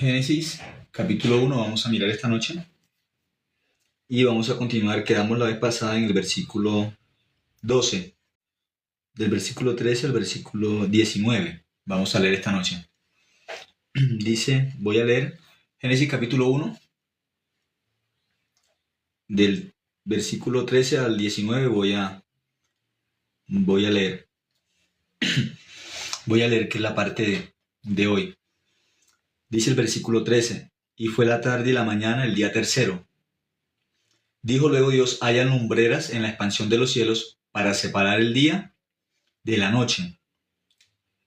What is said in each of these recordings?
Génesis, capítulo 1, vamos a mirar esta noche y vamos a continuar. Quedamos la vez pasada en el versículo 12, del versículo 13 al versículo 19. Vamos a leer esta noche. Dice, voy a leer Génesis capítulo 1, del versículo 13 al 19 voy a leer. Voy a leer que es la parte de hoy. Dice el versículo 13, y fue la tarde y la mañana el día tercero. Dijo luego Dios, hayan lumbreras en la expansión de los cielos para separar el día de la noche,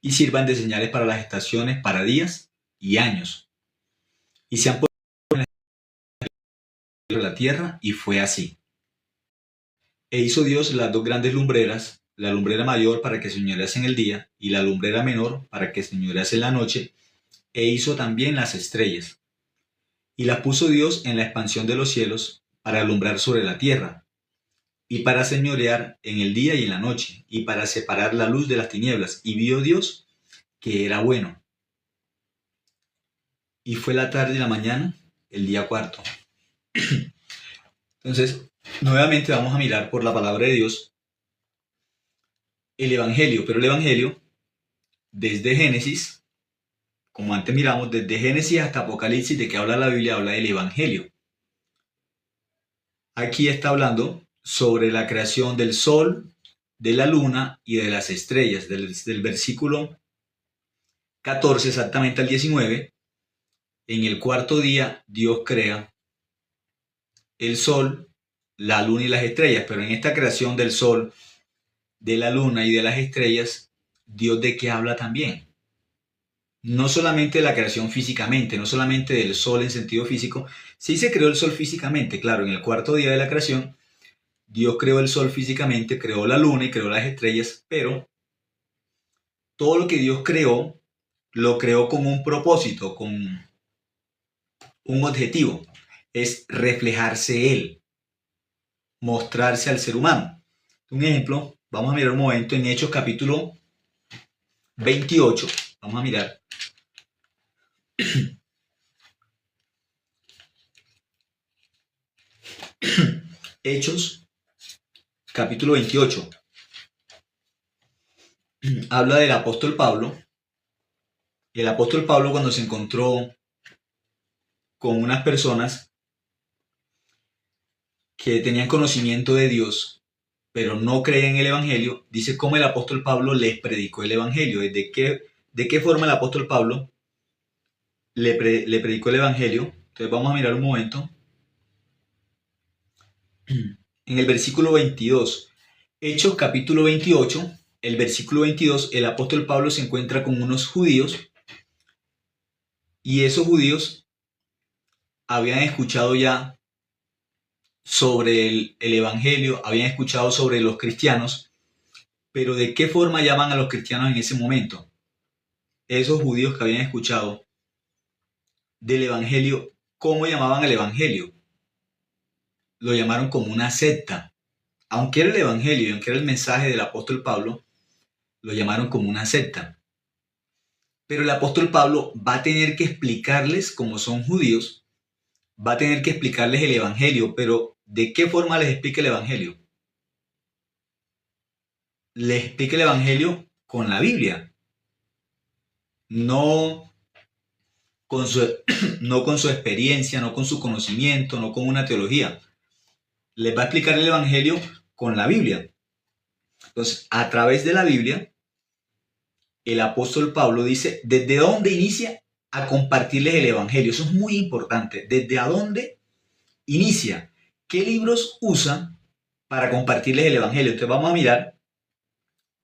y sirvan de señales para las estaciones, para días y años. Y se han puesto en la tierra, y fue así. E hizo Dios las dos grandes lumbreras, la lumbrera mayor para que señorease en el día, y la lumbrera menor para que señorease en la noche, e hizo también las estrellas. Y las puso Dios en la expansión de los cielos, para alumbrar sobre la tierra, y para señorear en el día y en la noche, y para separar la luz de las tinieblas. Y vio Dios que era bueno. Y fue la tarde y la mañana, el día cuarto. Entonces, nuevamente vamos a mirar por la palabra de Dios el Evangelio, pero el Evangelio desde Génesis, como antes miramos, desde Génesis hasta Apocalipsis, de que habla la Biblia, habla del Evangelio. Aquí está hablando sobre la creación del sol, de la luna y de las estrellas, del versículo 14 exactamente al 19. En el cuarto día Dios crea el sol, la luna y las estrellas, pero en esta creación del sol, de la luna y de las estrellas, Dios de qué habla también. No solamente de la creación físicamente, no solamente del sol en sentido físico. Sí se creó el sol físicamente, claro, en el cuarto día de la creación, Dios creó el sol físicamente, creó la luna y creó las estrellas, pero todo lo que Dios creó, lo creó con un propósito, con un objetivo, es reflejarse Él, mostrarse al ser humano. Un ejemplo, vamos a mirar un momento en Hechos capítulo 28, vamos a mirar. Hechos capítulo 28. Habla del apóstol Pablo. El apóstol Pablo, cuando se encontró con unas personas que tenían conocimiento de Dios, pero no creían en el Evangelio, dice cómo el apóstol Pablo les predicó el Evangelio. ¿De qué forma el apóstol Pablo le predicó el Evangelio? Entonces vamos a mirar un momento. En el versículo 22, Hechos capítulo 28, el versículo 22, el apóstol Pablo se encuentra con unos judíos, y esos judíos habían escuchado ya sobre el Evangelio, habían escuchado sobre los cristianos, pero ¿de qué forma llaman a los cristianos en ese momento? Esos judíos que habían escuchado del Evangelio, ¿cómo llamaban al Evangelio? Lo llamaron como una secta. Aunque era el Evangelio, aunque era el mensaje del apóstol Pablo, lo llamaron como una secta. Pero el apóstol Pablo va a tener que explicarles, como son judíos, va a tener que explicarles el Evangelio, pero ¿de qué forma les explica el Evangelio? Les explica el Evangelio con la Biblia, no con su, no con su experiencia, no con su conocimiento, no con una teología. Les va a explicar el Evangelio con la Biblia. Entonces, a través de la Biblia, el apóstol Pablo dice, ¿desde dónde inicia a compartirles el Evangelio? Eso es muy importante. ¿Desde a dónde inicia? ¿Qué libros usa para compartirles el Evangelio? Entonces vamos a mirar.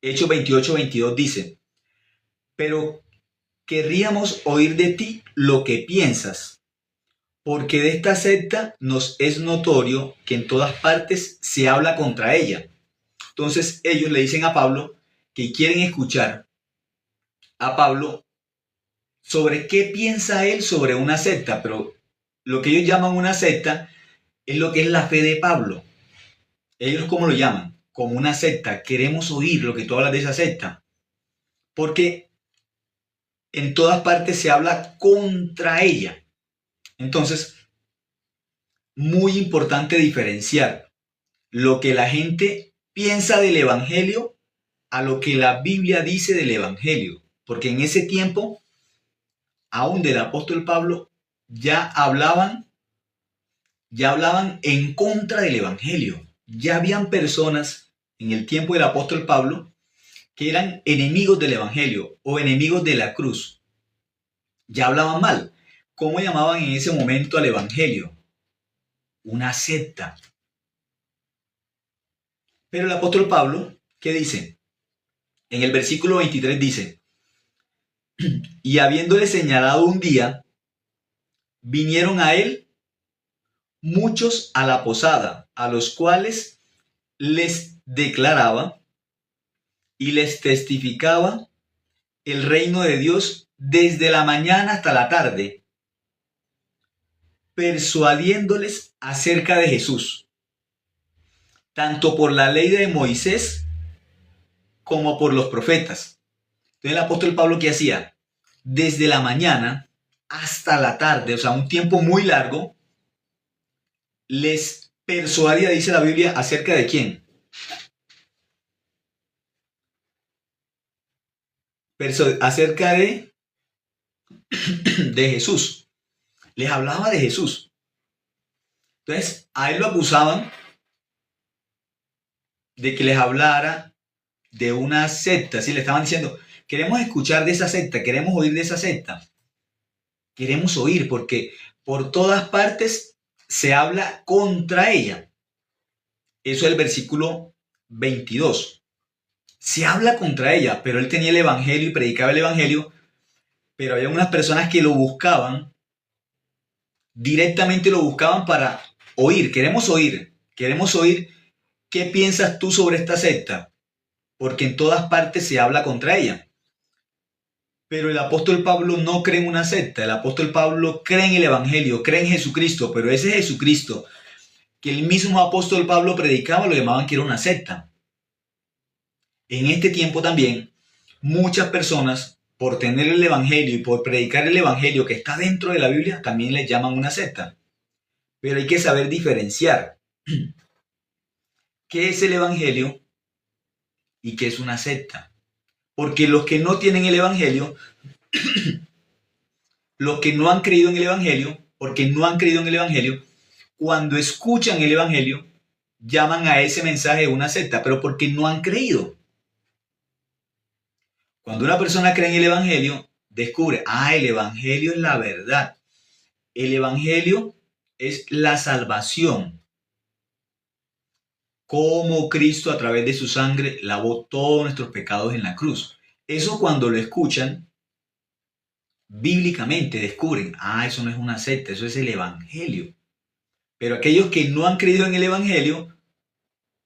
Hechos 28, 22 dice, pero querríamos oír de ti lo que piensas, porque de esta secta nos es notorio que en todas partes se habla contra ella. Entonces ellos le dicen a Pablo que quieren escuchar a Pablo sobre qué piensa él sobre una secta, pero lo que ellos llaman una secta es lo que es la fe de Pablo. Ellos, ¿cómo lo llaman? Como una secta. Queremos oír lo que tú hablas de esa secta, porque en todas partes se habla contra ella. Entonces, muy importante diferenciar lo que la gente piensa del Evangelio a lo que la Biblia dice del Evangelio. Porque en ese tiempo, aún del apóstol Pablo, ya hablaban en contra del Evangelio. Ya habían personas en el tiempo del apóstol Pablo que eran enemigos del Evangelio o enemigos de la cruz. Ya hablaban mal. ¿Cómo llamaban en ese momento al Evangelio? Una secta. Pero el apóstol Pablo, ¿qué dice? En el versículo 23 dice, y habiéndole señalado un día, vinieron a él muchos a la posada, a los cuales les declaraba y les testificaba el reino de Dios desde la mañana hasta la tarde, persuadiéndoles acerca de Jesús, tanto por la ley de Moisés como por los profetas. Entonces el apóstol Pablo, ¿qué hacía? Desde la mañana hasta la tarde, o sea, un tiempo muy largo, les persuadía, dice la Biblia, ¿acerca de quién? Acerca de Jesús. Les hablaba de Jesús. Entonces, a él lo acusaban de que les hablara de una secta. ¿Sí? Le estaban diciendo, queremos escuchar de esa secta, queremos oír de esa secta. Queremos oír porque por todas partes se habla contra ella. Eso es el versículo 22. Se habla contra ella, pero él tenía el evangelio y predicaba el evangelio, pero había unas personas que lo buscaban, directamente lo buscaban para oír. Queremos oír qué piensas tú sobre esta secta, porque en todas partes se habla contra ella. Pero el apóstol Pablo no cree en una secta, el apóstol Pablo cree en el evangelio, cree en Jesucristo, pero ese Jesucristo que el mismo apóstol Pablo predicaba lo llamaban que era una secta. En este tiempo también, muchas personas, por tener el evangelio y por predicar el evangelio que está dentro de la Biblia, también le llaman una secta. Pero hay que saber diferenciar qué es el evangelio y qué es una secta. Porque los que no tienen el evangelio, los que no han creído en el evangelio, porque no han creído en el evangelio, cuando escuchan el evangelio, llaman a ese mensaje una secta, pero porque no han creído. Cuando una persona cree en el evangelio, descubre, el evangelio es la verdad. El evangelio es la salvación. Cómo Cristo a través de su sangre lavó todos nuestros pecados en la cruz. Eso cuando lo escuchan, bíblicamente descubren, eso no es una secta, eso es el evangelio. Pero aquellos que no han creído en el evangelio,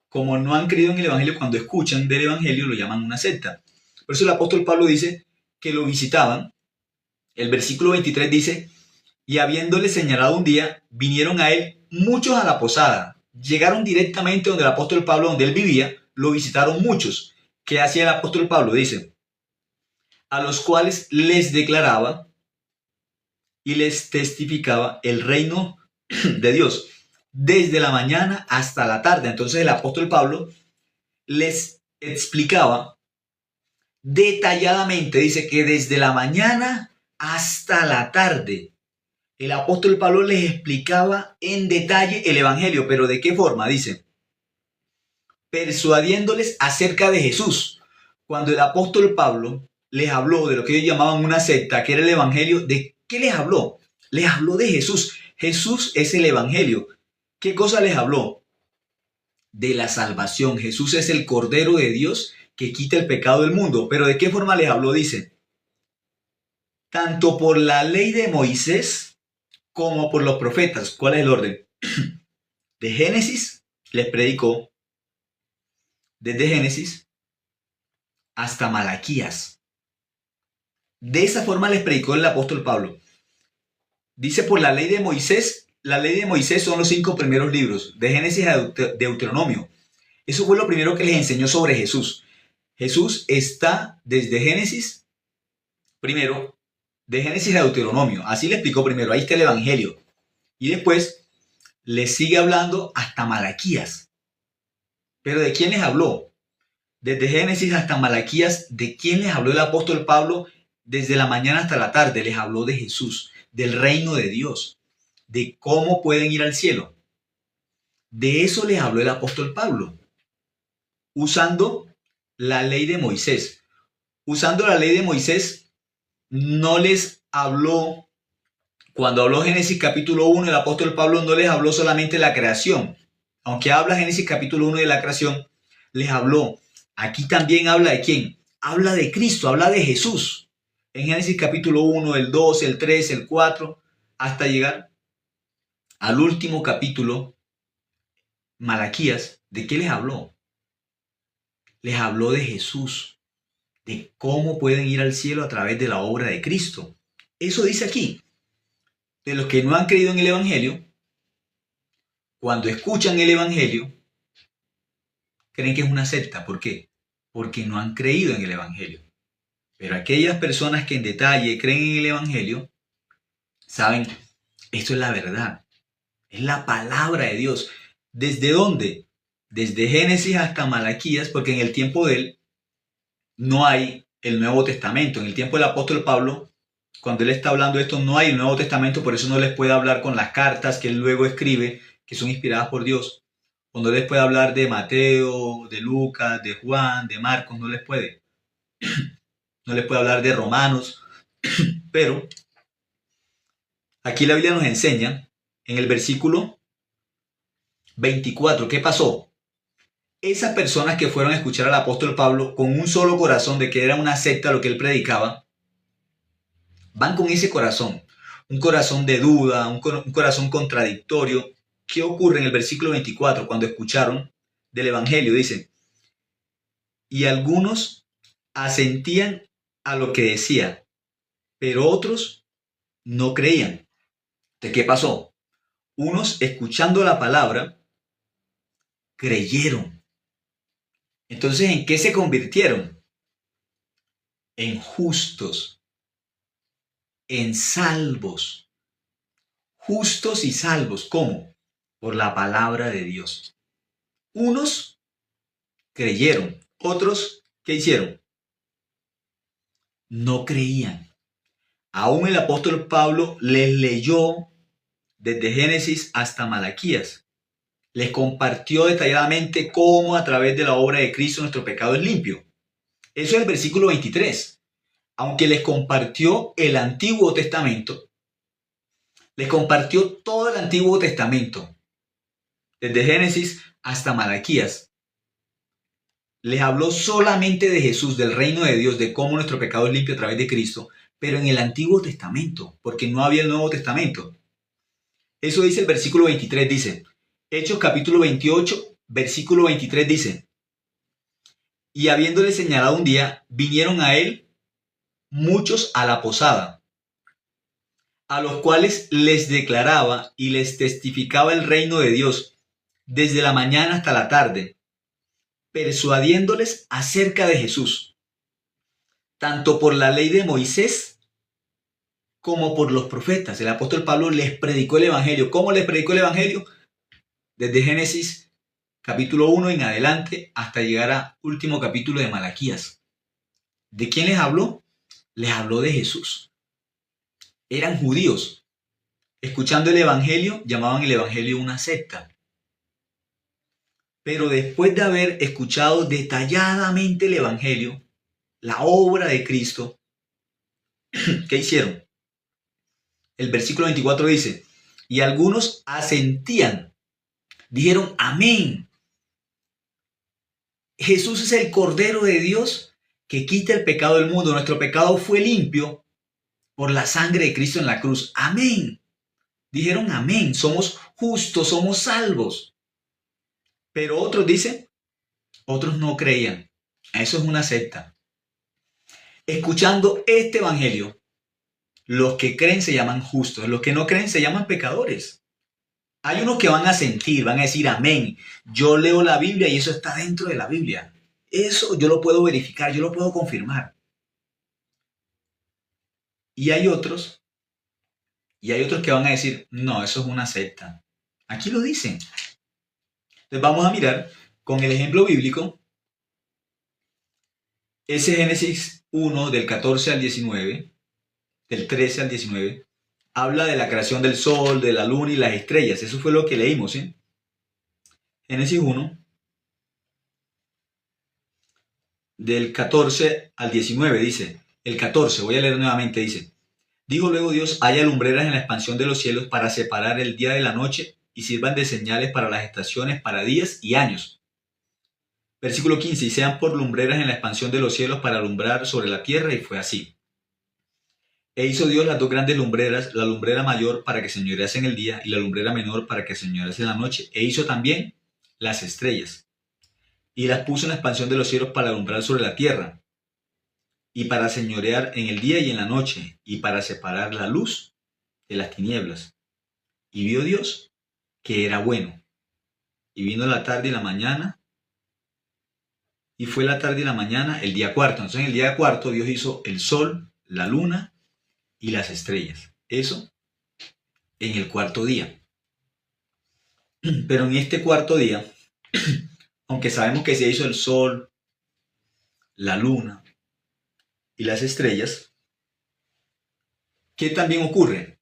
como no han creído en el evangelio, cuando escuchan del evangelio lo llaman una secta. Por eso el apóstol Pablo dice que lo visitaban. El versículo 23 dice, y habiéndole señalado un día, vinieron a él muchos a la posada. Llegaron directamente donde el apóstol Pablo, donde él vivía, lo visitaron muchos. ¿Qué hacía el apóstol Pablo? Dice, a los cuales les declaraba y les testificaba el reino de Dios desde la mañana hasta la tarde. Entonces el apóstol Pablo les explicaba detalladamente, dice que desde la mañana hasta la tarde, el apóstol Pablo les explicaba en detalle el evangelio, pero ¿de qué forma? Dice, persuadiéndoles acerca de Jesús. Cuando el apóstol Pablo les habló de lo que ellos llamaban una secta, que era el evangelio, ¿de qué les habló? Les habló de Jesús. Jesús es el evangelio. ¿Qué cosa les habló? De la salvación. Jesús es el Cordero de Dios que quita el pecado del mundo. ¿Pero de qué forma les habló? Dice, tanto por la ley de Moisés como por los profetas. ¿Cuál es el orden? De Génesis les predicó, desde Génesis hasta Malaquías. De esa forma les predicó el apóstol Pablo. Dice por la ley de Moisés. La ley de Moisés son los 5 primeros libros, de Génesis a Deuteronomio. Eso fue lo primero que les enseñó sobre Jesús. Jesús está desde Génesis, primero, de Génesis a Deuteronomio. Así le explicó primero, ahí está el Evangelio. Y después le sigue hablando hasta Malaquías. Pero ¿de quién les habló? Desde Génesis hasta Malaquías, ¿de quién les habló el apóstol Pablo? Desde la mañana hasta la tarde les habló de Jesús, del reino de Dios, de cómo pueden ir al cielo. De eso les habló el apóstol Pablo, usando la ley de Moisés. Usando la ley de Moisés, no les habló, cuando habló Génesis capítulo 1, el apóstol Pablo no les habló solamente de la creación. Aunque habla Génesis capítulo 1 de la creación, les habló. Aquí también habla de quién. Habla de Cristo, habla de Jesús. En Génesis capítulo 1, el 2, el 3, el 4, hasta llegar al último capítulo, Malaquías, ¿de qué les habló? Les habló de Jesús, de cómo pueden ir al cielo a través de la obra de Cristo. Eso dice aquí. De los que no han creído en el Evangelio, cuando escuchan el Evangelio, creen que es una secta. ¿Por qué? Porque no han creído en el Evangelio. Pero aquellas personas que en detalle creen en el Evangelio, saben, esto es la verdad. Es la palabra de Dios. ¿Desde dónde? Desde Génesis hasta Malaquías, porque en el tiempo de él no hay el Nuevo Testamento. En el tiempo del apóstol Pablo, cuando él está hablando de esto, no hay el Nuevo Testamento, por eso no les puede hablar con las cartas que él luego escribe, que son inspiradas por Dios. O no les puede hablar de Mateo, de Lucas, de Juan, de Marcos, no les puede. No les puede hablar de Romanos. Pero aquí la Biblia nos enseña, en el versículo 24, ¿qué pasó? Esas personas que fueron a escuchar al apóstol Pablo con un solo corazón de que era una secta lo que él predicaba, van con ese corazón, un corazón de duda, un corazón contradictorio. ¿Qué ocurre en el versículo 24 cuando escucharon del Evangelio? Dice, y algunos asentían a lo que decía, pero otros no creían. ¿De qué pasó? Unos, escuchando la palabra, creyeron. Entonces, ¿en qué se convirtieron? En justos, en salvos. Justos y salvos. ¿Cómo? Por la palabra de Dios. Unos creyeron, otros, ¿qué hicieron? No creían. Aún el apóstol Pablo les leyó desde Génesis hasta Malaquías. Les compartió detalladamente cómo a través de la obra de Cristo nuestro pecado es limpio. Eso es el versículo 23. Aunque les compartió el Antiguo Testamento, les compartió todo el Antiguo Testamento, desde Génesis hasta Malaquías. Les habló solamente de Jesús, del reino de Dios, de cómo nuestro pecado es limpio a través de Cristo, pero en el Antiguo Testamento, porque no había el Nuevo Testamento. Eso dice el versículo 23, dice, Hechos capítulo 28, versículo 23 dice, y habiéndole señalado un día, vinieron a él muchos a la posada, a los cuales les declaraba y les testificaba el reino de Dios desde la mañana hasta la tarde, persuadiéndoles acerca de Jesús, tanto por la ley de Moisés como por los profetas. El apóstol Pablo les predicó el Evangelio. ¿Cómo les predicó el Evangelio? Desde Génesis capítulo 1 en adelante hasta llegar al último capítulo de Malaquías. ¿De quién les habló? Les habló de Jesús. Eran judíos. Escuchando el Evangelio, llamaban el Evangelio una secta. Pero después de haber escuchado detalladamente el Evangelio, la obra de Cristo, ¿qué hicieron? El versículo 24 dice, y algunos asentían, dijeron amén. Jesús es el Cordero de Dios que quita el pecado del mundo. Nuestro pecado fue limpio por la sangre de Cristo en la cruz. Amén. Dijeron amén. Somos justos, somos salvos. Pero otros dicen, otros no creían. Eso es una secta. Escuchando este evangelio, los que creen se llaman justos, los que no creen se llaman pecadores. Hay unos que van a sentir, van a decir amén. Yo leo la Biblia y eso está dentro de la Biblia. Eso yo lo puedo verificar, yo lo puedo confirmar. Y hay otros que van a decir, no, eso es una secta. Aquí lo dicen. Entonces vamos a mirar con el ejemplo bíblico, ese Génesis 1 del 14 al 19, del 13 al 19, habla de la creación del sol, de la luna y las estrellas. Eso fue lo que leímos, ¿sí? Génesis 1, del 14 al 19, dice. El 14, voy a leer nuevamente, dice. Dijo luego Dios, haya lumbreras en la expansión de los cielos para separar el día de la noche y sirvan de señales para las estaciones, para días y años. Versículo 15, y sean por lumbreras en la expansión de los cielos para alumbrar sobre la tierra, y fue así. E hizo Dios las dos grandes lumbreras, la lumbrera mayor para que señorease en el día y la lumbrera menor para que señorease en la noche. E hizo también las estrellas y las puso en la expansión de los cielos para alumbrar sobre la tierra y para señorear en el día y en la noche y para separar la luz de las tinieblas. Y vio Dios que era bueno. Y vino la tarde y la mañana, y fue la tarde y la mañana el día cuarto. Entonces en el día cuarto Dios hizo el sol, la luna y las estrellas. Eso en el cuarto día. Pero en este cuarto día, aunque sabemos que se hizo el sol, la luna y las estrellas, ¿qué también ocurre?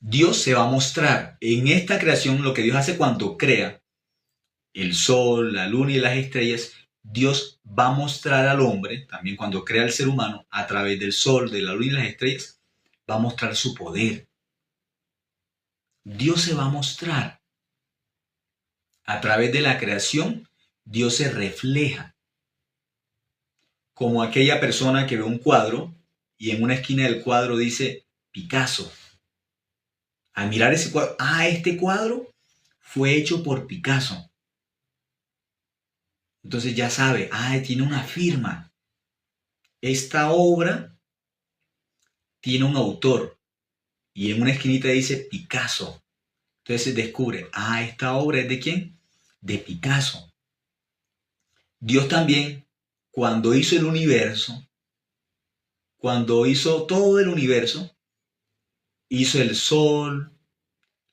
Dios se va a mostrar en esta creación, lo que Dios hace cuando crea el sol, la luna y las estrellas. Dios va a mostrar al hombre, también cuando crea al ser humano, a través del sol, de la luna y las estrellas, va a mostrar su poder. Dios se va a mostrar. A través de la creación, Dios se refleja. Como aquella persona que ve un cuadro y en una esquina del cuadro dice Picasso. Al mirar ese cuadro, este cuadro fue hecho por Picasso. Entonces ya sabe, tiene una firma. Esta obra tiene un autor. Y en una esquinita dice Picasso. Entonces se descubre, esta obra es ¿de quién? De Picasso. Dios también, cuando hizo el universo, cuando hizo todo el universo, hizo el sol,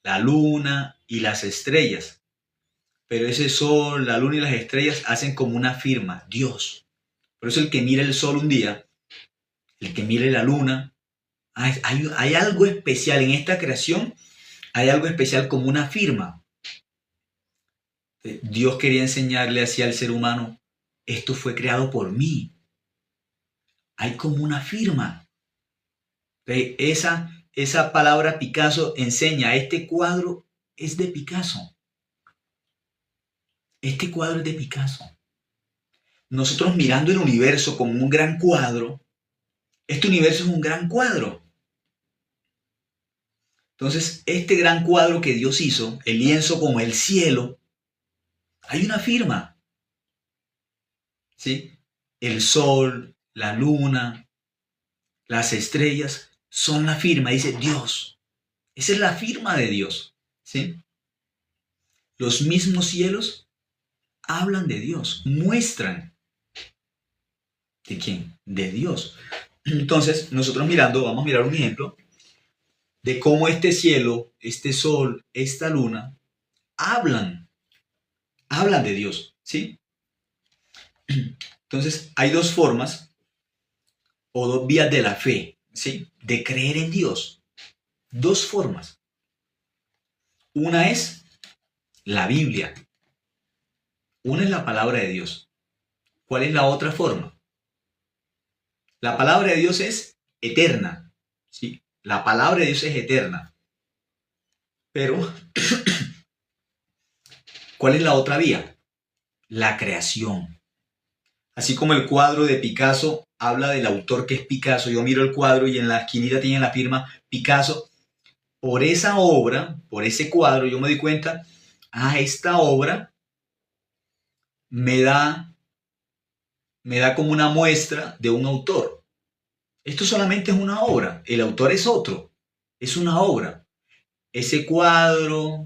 la luna y las estrellas. Pero ese sol, la luna y las estrellas hacen como una firma, Dios. Por eso el que mira el sol un día, el que mire la luna, hay algo especial en esta creación, hay algo especial como una firma. Dios quería enseñarle así al ser humano, esto fue creado por mí. Hay como una firma. Esa palabra Picasso enseña, este cuadro es de Picasso. Este cuadro es de Picasso. Nosotros mirando el universo como un gran cuadro, este universo es un gran cuadro. Entonces, este gran cuadro que Dios hizo, el lienzo como el cielo, hay una firma. ¿Sí? El sol, la luna, las estrellas son la firma, dice Dios. Esa es la firma de Dios. ¿Sí? Los mismos cielos hablan de Dios, muestran. ¿De quién? De Dios. Entonces, nosotros mirando, vamos a mirar un ejemplo de cómo este cielo, este sol, esta luna, hablan de Dios, ¿sí? Entonces, hay dos formas o dos vías de la fe, ¿sí? De creer en Dios. Dos formas. Una es la Biblia. Una es la palabra de Dios. ¿Cuál es la otra forma? La palabra de Dios es eterna, ¿sí? La palabra de Dios es eterna. Pero, ¿cuál es la otra vía? La creación. Así como el cuadro de Picasso habla del autor que es Picasso, yo miro el cuadro y en la esquinita tiene la firma Picasso. Por esa obra, por ese cuadro, yo me di cuenta, esta obra me da como una muestra de un autor. Esto solamente es una obra, el autor es otro, es una obra. Ese cuadro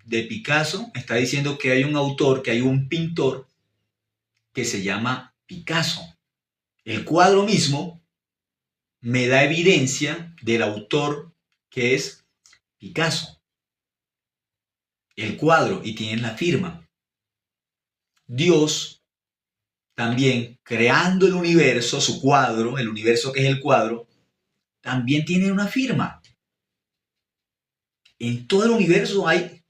de Picasso está diciendo que hay un autor, que hay un pintor que se llama Picasso. El cuadro mismo me da evidencia del autor, que es Picasso. El cuadro, y tiene la firma. Dios también, creando el universo, su cuadro, el universo que es el cuadro, también tiene una firma. En todo el universo hay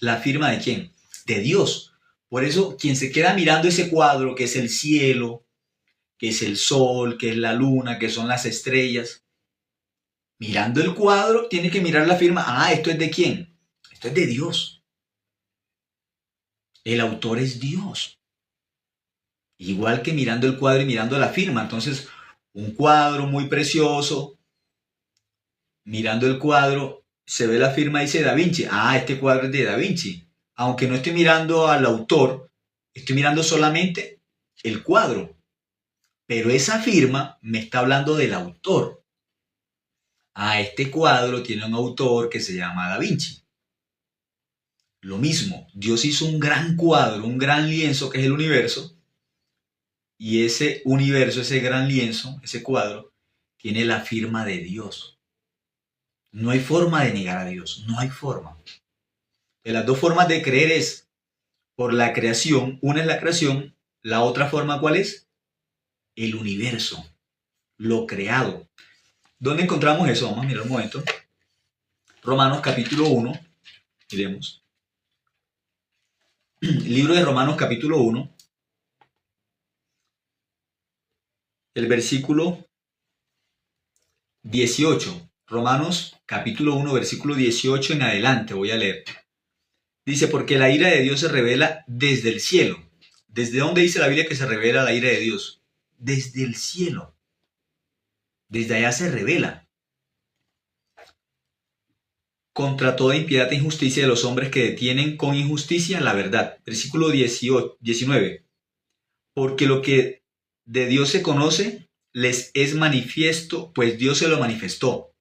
la firma ¿de quién? De Dios. Por eso, quien se queda mirando ese cuadro, que es el cielo, que es el sol, que es la luna, que son las estrellas, mirando el cuadro, tiene que mirar la firma. Ah, ¿esto es de quién? Esto es de Dios. El autor es Dios. Igual que mirando el cuadro y mirando la firma. Entonces, un cuadro muy precioso, mirando el cuadro, se ve la firma, dice Da Vinci. Ah, este cuadro es de Da Vinci. Aunque no estoy mirando al autor, estoy mirando solamente el cuadro. Pero esa firma me está hablando del autor. Ah, este cuadro tiene un autor que se llama Da Vinci. Lo mismo, Dios hizo un gran cuadro, un gran lienzo que es el universo. Y ese universo, ese gran lienzo, ese cuadro, tiene la firma de Dios. No hay forma de negar a Dios, no hay forma. De las dos formas de creer es por la creación. Una es la creación, la otra forma ¿cuál es? El universo, lo creado. ¿Dónde encontramos eso? Vamos a mirar un momento. Romanos capítulo 1, miremos. Libro de Romanos capítulo 1, el versículo 18. Romanos capítulo 1, versículo 18 en adelante, voy a leer. Dice, porque la ira de Dios se revela desde el cielo. ¿Desde dónde dice la Biblia que se revela la ira de Dios? Desde el cielo. Desde allá se revela. Contra toda impiedad e injusticia de los hombres que detienen con injusticia la verdad. Versículo 19. Porque lo que de Dios se conoce les es manifiesto, pues Dios se lo manifestó.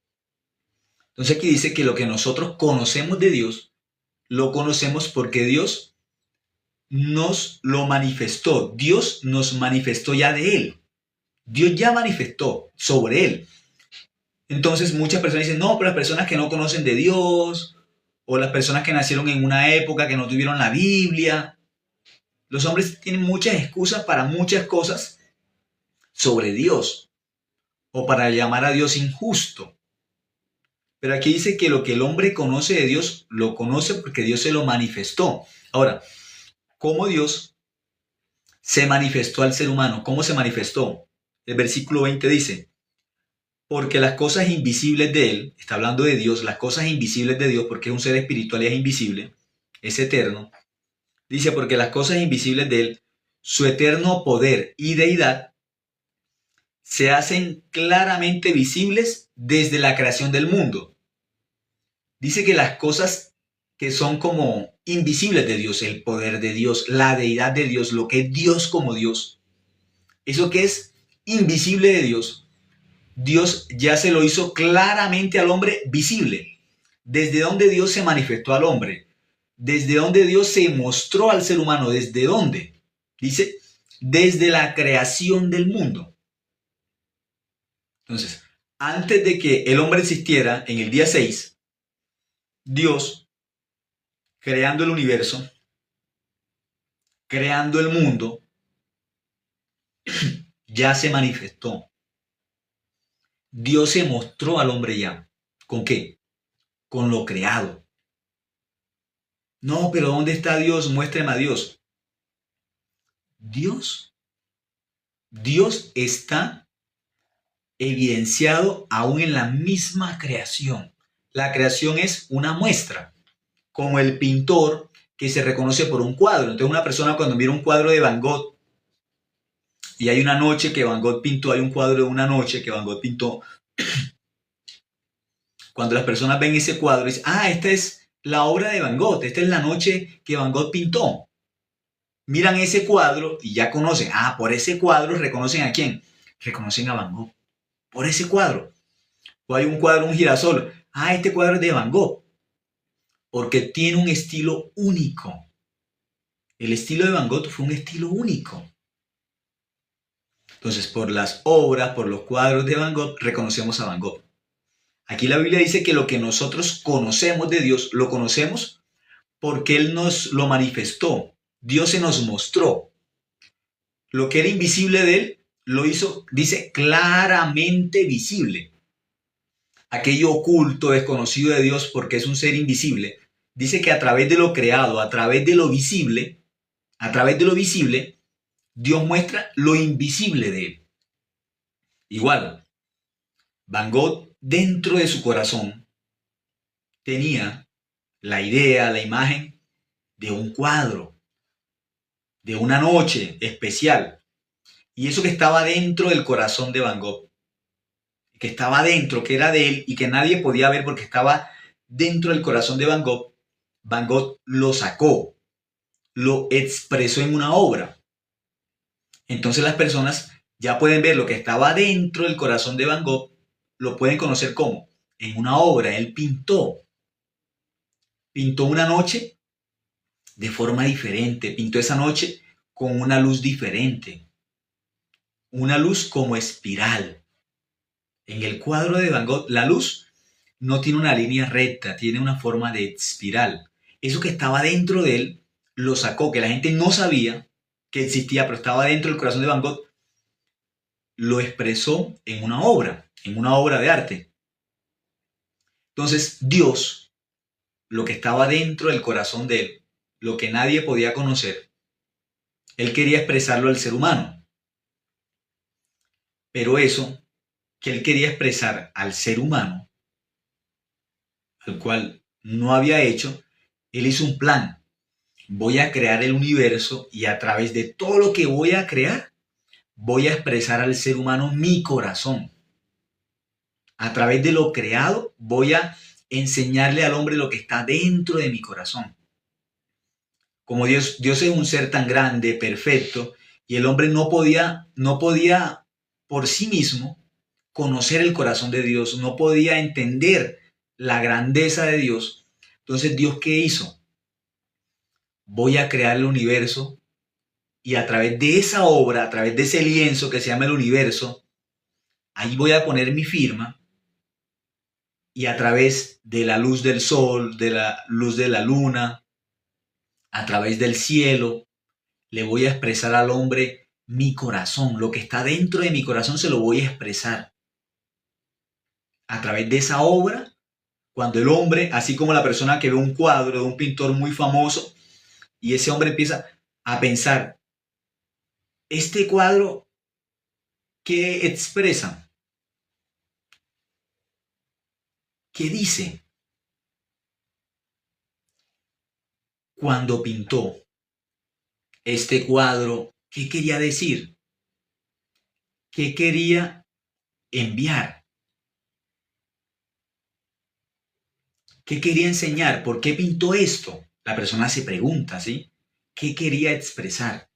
Entonces aquí dice que lo que nosotros conocemos de Dios, lo conocemos porque Dios nos lo manifestó. Dios nos manifestó ya de Él. Dios ya manifestó sobre Él. Entonces muchas personas dicen, no, pero las personas que no conocen de Dios, o las personas que nacieron en una época que no tuvieron la Biblia, los hombres tienen muchas excusas para muchas cosas sobre Dios, o para llamar a Dios injusto. Pero aquí dice que lo que el hombre conoce de Dios, lo conoce porque Dios se lo manifestó. Ahora, ¿cómo Dios se manifestó al ser humano? ¿Cómo se manifestó? El versículo 20 dice, porque las cosas invisibles de Él, está hablando de Dios, las cosas invisibles de Dios, porque es un ser espiritual y es invisible, es eterno. Dice, porque las cosas invisibles de Él, su eterno poder y deidad, se hacen claramente visibles desde la creación del mundo. Dice que las cosas que son como invisibles de Dios, el poder de Dios, la deidad de Dios, lo que es Dios como Dios, eso que es invisible de Dios, Dios ya se lo hizo claramente al hombre visible. ¿Desde dónde Dios se manifestó al hombre? ¿Desde dónde Dios se mostró al ser humano? ¿Desde dónde? Dice, desde la creación del mundo. Entonces, antes de que el hombre existiera, en el día 6, Dios, creando el universo, creando el mundo, ya se manifestó. Dios se mostró al hombre ya. ¿Con qué? Con lo creado. No, pero ¿dónde está Dios? Muéstrame a Dios. Dios está evidenciado aún en la misma creación. La creación es una muestra, como el pintor que se reconoce por un cuadro. Entonces una persona cuando mira un cuadro de Van Gogh y hay una noche que Van Gogh pintó, hay un cuadro de una noche que Van Gogh pintó, cuando las personas ven ese cuadro dicen, ah, esta es la obra de Van Gogh, esta es la noche que Van Gogh pintó. Miran ese cuadro y ya conocen, ah, por ese cuadro reconocen a quién, reconocen a Van Gogh, por ese cuadro. O hay un cuadro, un girasol, ah, este cuadro es de Van Gogh, porque tiene un estilo único. El estilo de Van Gogh fue un estilo único. Entonces, por las obras, por los cuadros de Van Gogh, reconocemos a Van Gogh. Aquí la Biblia dice que lo que nosotros conocemos de Dios, lo conocemos porque Él nos lo manifestó. Dios se nos mostró. Lo que era invisible de Él, lo hizo, dice, claramente visible. Aquello oculto, desconocido de Dios, porque es un ser invisible, dice que a través de lo creado, a través de lo visible, Dios muestra lo invisible de Él. Igual, Van Gogh, dentro de su corazón, tenía la idea, la imagen de un cuadro, de una noche especial. Y eso que estaba dentro del corazón de Van Gogh, que estaba dentro, que era de él y que nadie podía ver porque estaba dentro del corazón de Van Gogh lo sacó, lo expresó en una obra. Entonces las personas ya pueden ver lo que estaba dentro del corazón de Van Gogh, lo pueden conocer como en una obra. Él pintó una noche de forma diferente, pintó esa noche con una luz diferente, una luz como espiral. En el cuadro de Van Gogh, la luz no tiene una línea recta, tiene una forma de espiral. Eso que estaba dentro de él lo sacó, que la gente no sabía que existía, pero estaba dentro del corazón de Van Gogh, lo expresó en una obra de arte. Entonces Dios, lo que estaba dentro del corazón de él, lo que nadie podía conocer, él quería expresarlo al ser humano. Pero eso que él quería expresar al ser humano, al cual no había hecho, él hizo un plan. Voy a crear el universo y a través de todo lo que voy a crear, voy a expresar al ser humano mi corazón. A través de lo creado, voy a enseñarle al hombre lo que está dentro de mi corazón. Como Dios es un ser tan grande, perfecto, y el hombre no podía por sí mismo conocer el corazón de Dios, no podía entender la grandeza de Dios. Entonces, ¿Dios qué hizo? Voy a crear el universo y a través de esa obra, a través de ese lienzo que se llama el universo, ahí voy a poner mi firma y a través de la luz del sol, de la luz de la luna, a través del cielo, le voy a expresar al hombre mi corazón, lo que está dentro de mi corazón se lo voy a expresar. A través de esa obra, cuando el hombre, así como la persona que ve un cuadro de un pintor muy famoso, y ese hombre empieza a pensar, este cuadro, ¿qué expresa? ¿Qué dice? Cuando pintó este cuadro, ¿qué quería decir? ¿Qué quería enviar? ¿Qué quería enseñar? ¿Por qué pintó esto? La persona se pregunta, ¿sí? ¿Qué quería expresar?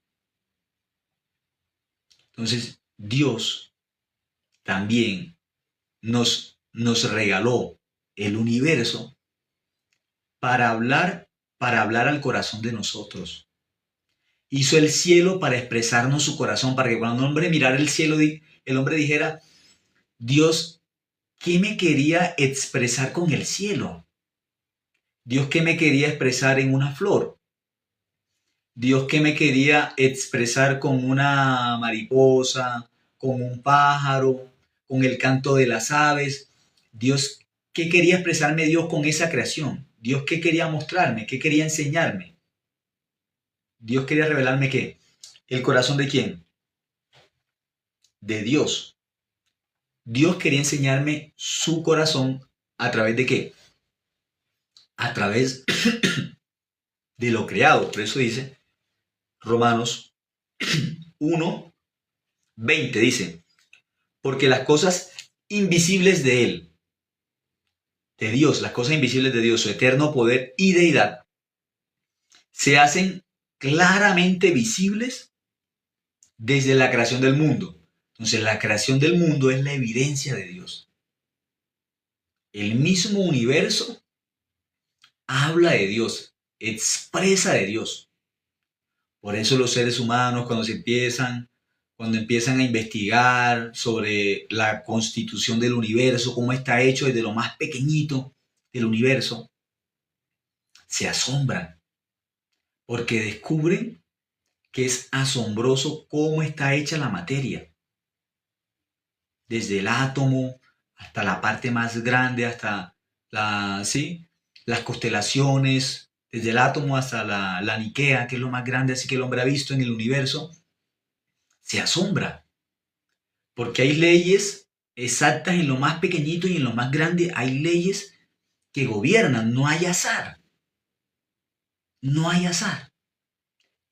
Entonces, Dios también nos regaló el universo para hablar al corazón de nosotros. Hizo el cielo para expresarnos su corazón, para que cuando un hombre mirara el cielo, el hombre dijera, Dios, ¿qué me quería expresar con el cielo? Dios, ¿qué me quería expresar en una flor? Dios, ¿qué me quería expresar con una mariposa, con un pájaro, con el canto de las aves? Dios, ¿qué quería expresarme Dios con esa creación? Dios, ¿qué quería mostrarme? ¿Qué quería enseñarme? Dios quería revelarme ¿qué? ¿El corazón de quién? De Dios. Dios quería enseñarme su corazón a través de qué? A través de lo creado. Por eso dice Romanos 1:20 dice, porque las cosas invisibles de Él, de Dios, las cosas invisibles de Dios, su eterno poder y deidad, se hacen claramente visibles desde la creación del mundo. Entonces, la creación del mundo es la evidencia de Dios. El mismo universo habla de Dios, expresa de Dios. Por eso los seres humanos, cuando empiezan a investigar sobre la constitución del universo, cómo está hecho desde lo más pequeñito del universo, se asombran porque descubren que es asombroso cómo está hecha la materia. Desde el átomo hasta la parte más grande, hasta las constelaciones, desde el átomo hasta la Nikea, que es lo más grande así que el hombre ha visto en el universo, se asombra. Porque hay leyes exactas en lo más pequeñito y en lo más grande. Hay leyes que gobiernan, no hay azar. No hay azar.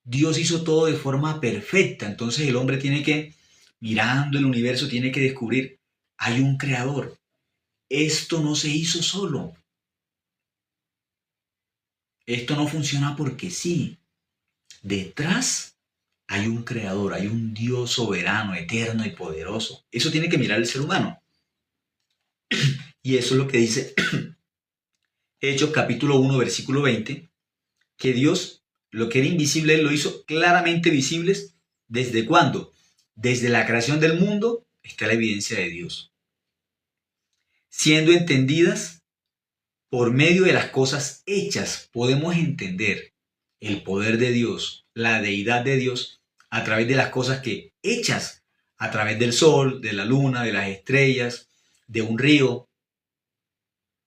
Dios hizo todo de forma perfecta, entonces el hombre tiene que, mirando el universo, tiene que descubrir, hay un creador. Esto no se hizo solo. Esto no funciona porque sí. Detrás hay un creador, hay un Dios soberano, eterno y poderoso. Eso tiene que mirar el ser humano. Y eso es lo que dice Hechos capítulo 1, versículo 20, que Dios, lo que era invisible, Él lo hizo claramente visibles. ¿Desde cuándo? Desde la creación del mundo está la evidencia de Dios, siendo entendidas por medio de las cosas hechas. Podemos entender el poder de Dios, la deidad de Dios, a través de las cosas que hechas, a través del sol, de la luna, de las estrellas, de un río,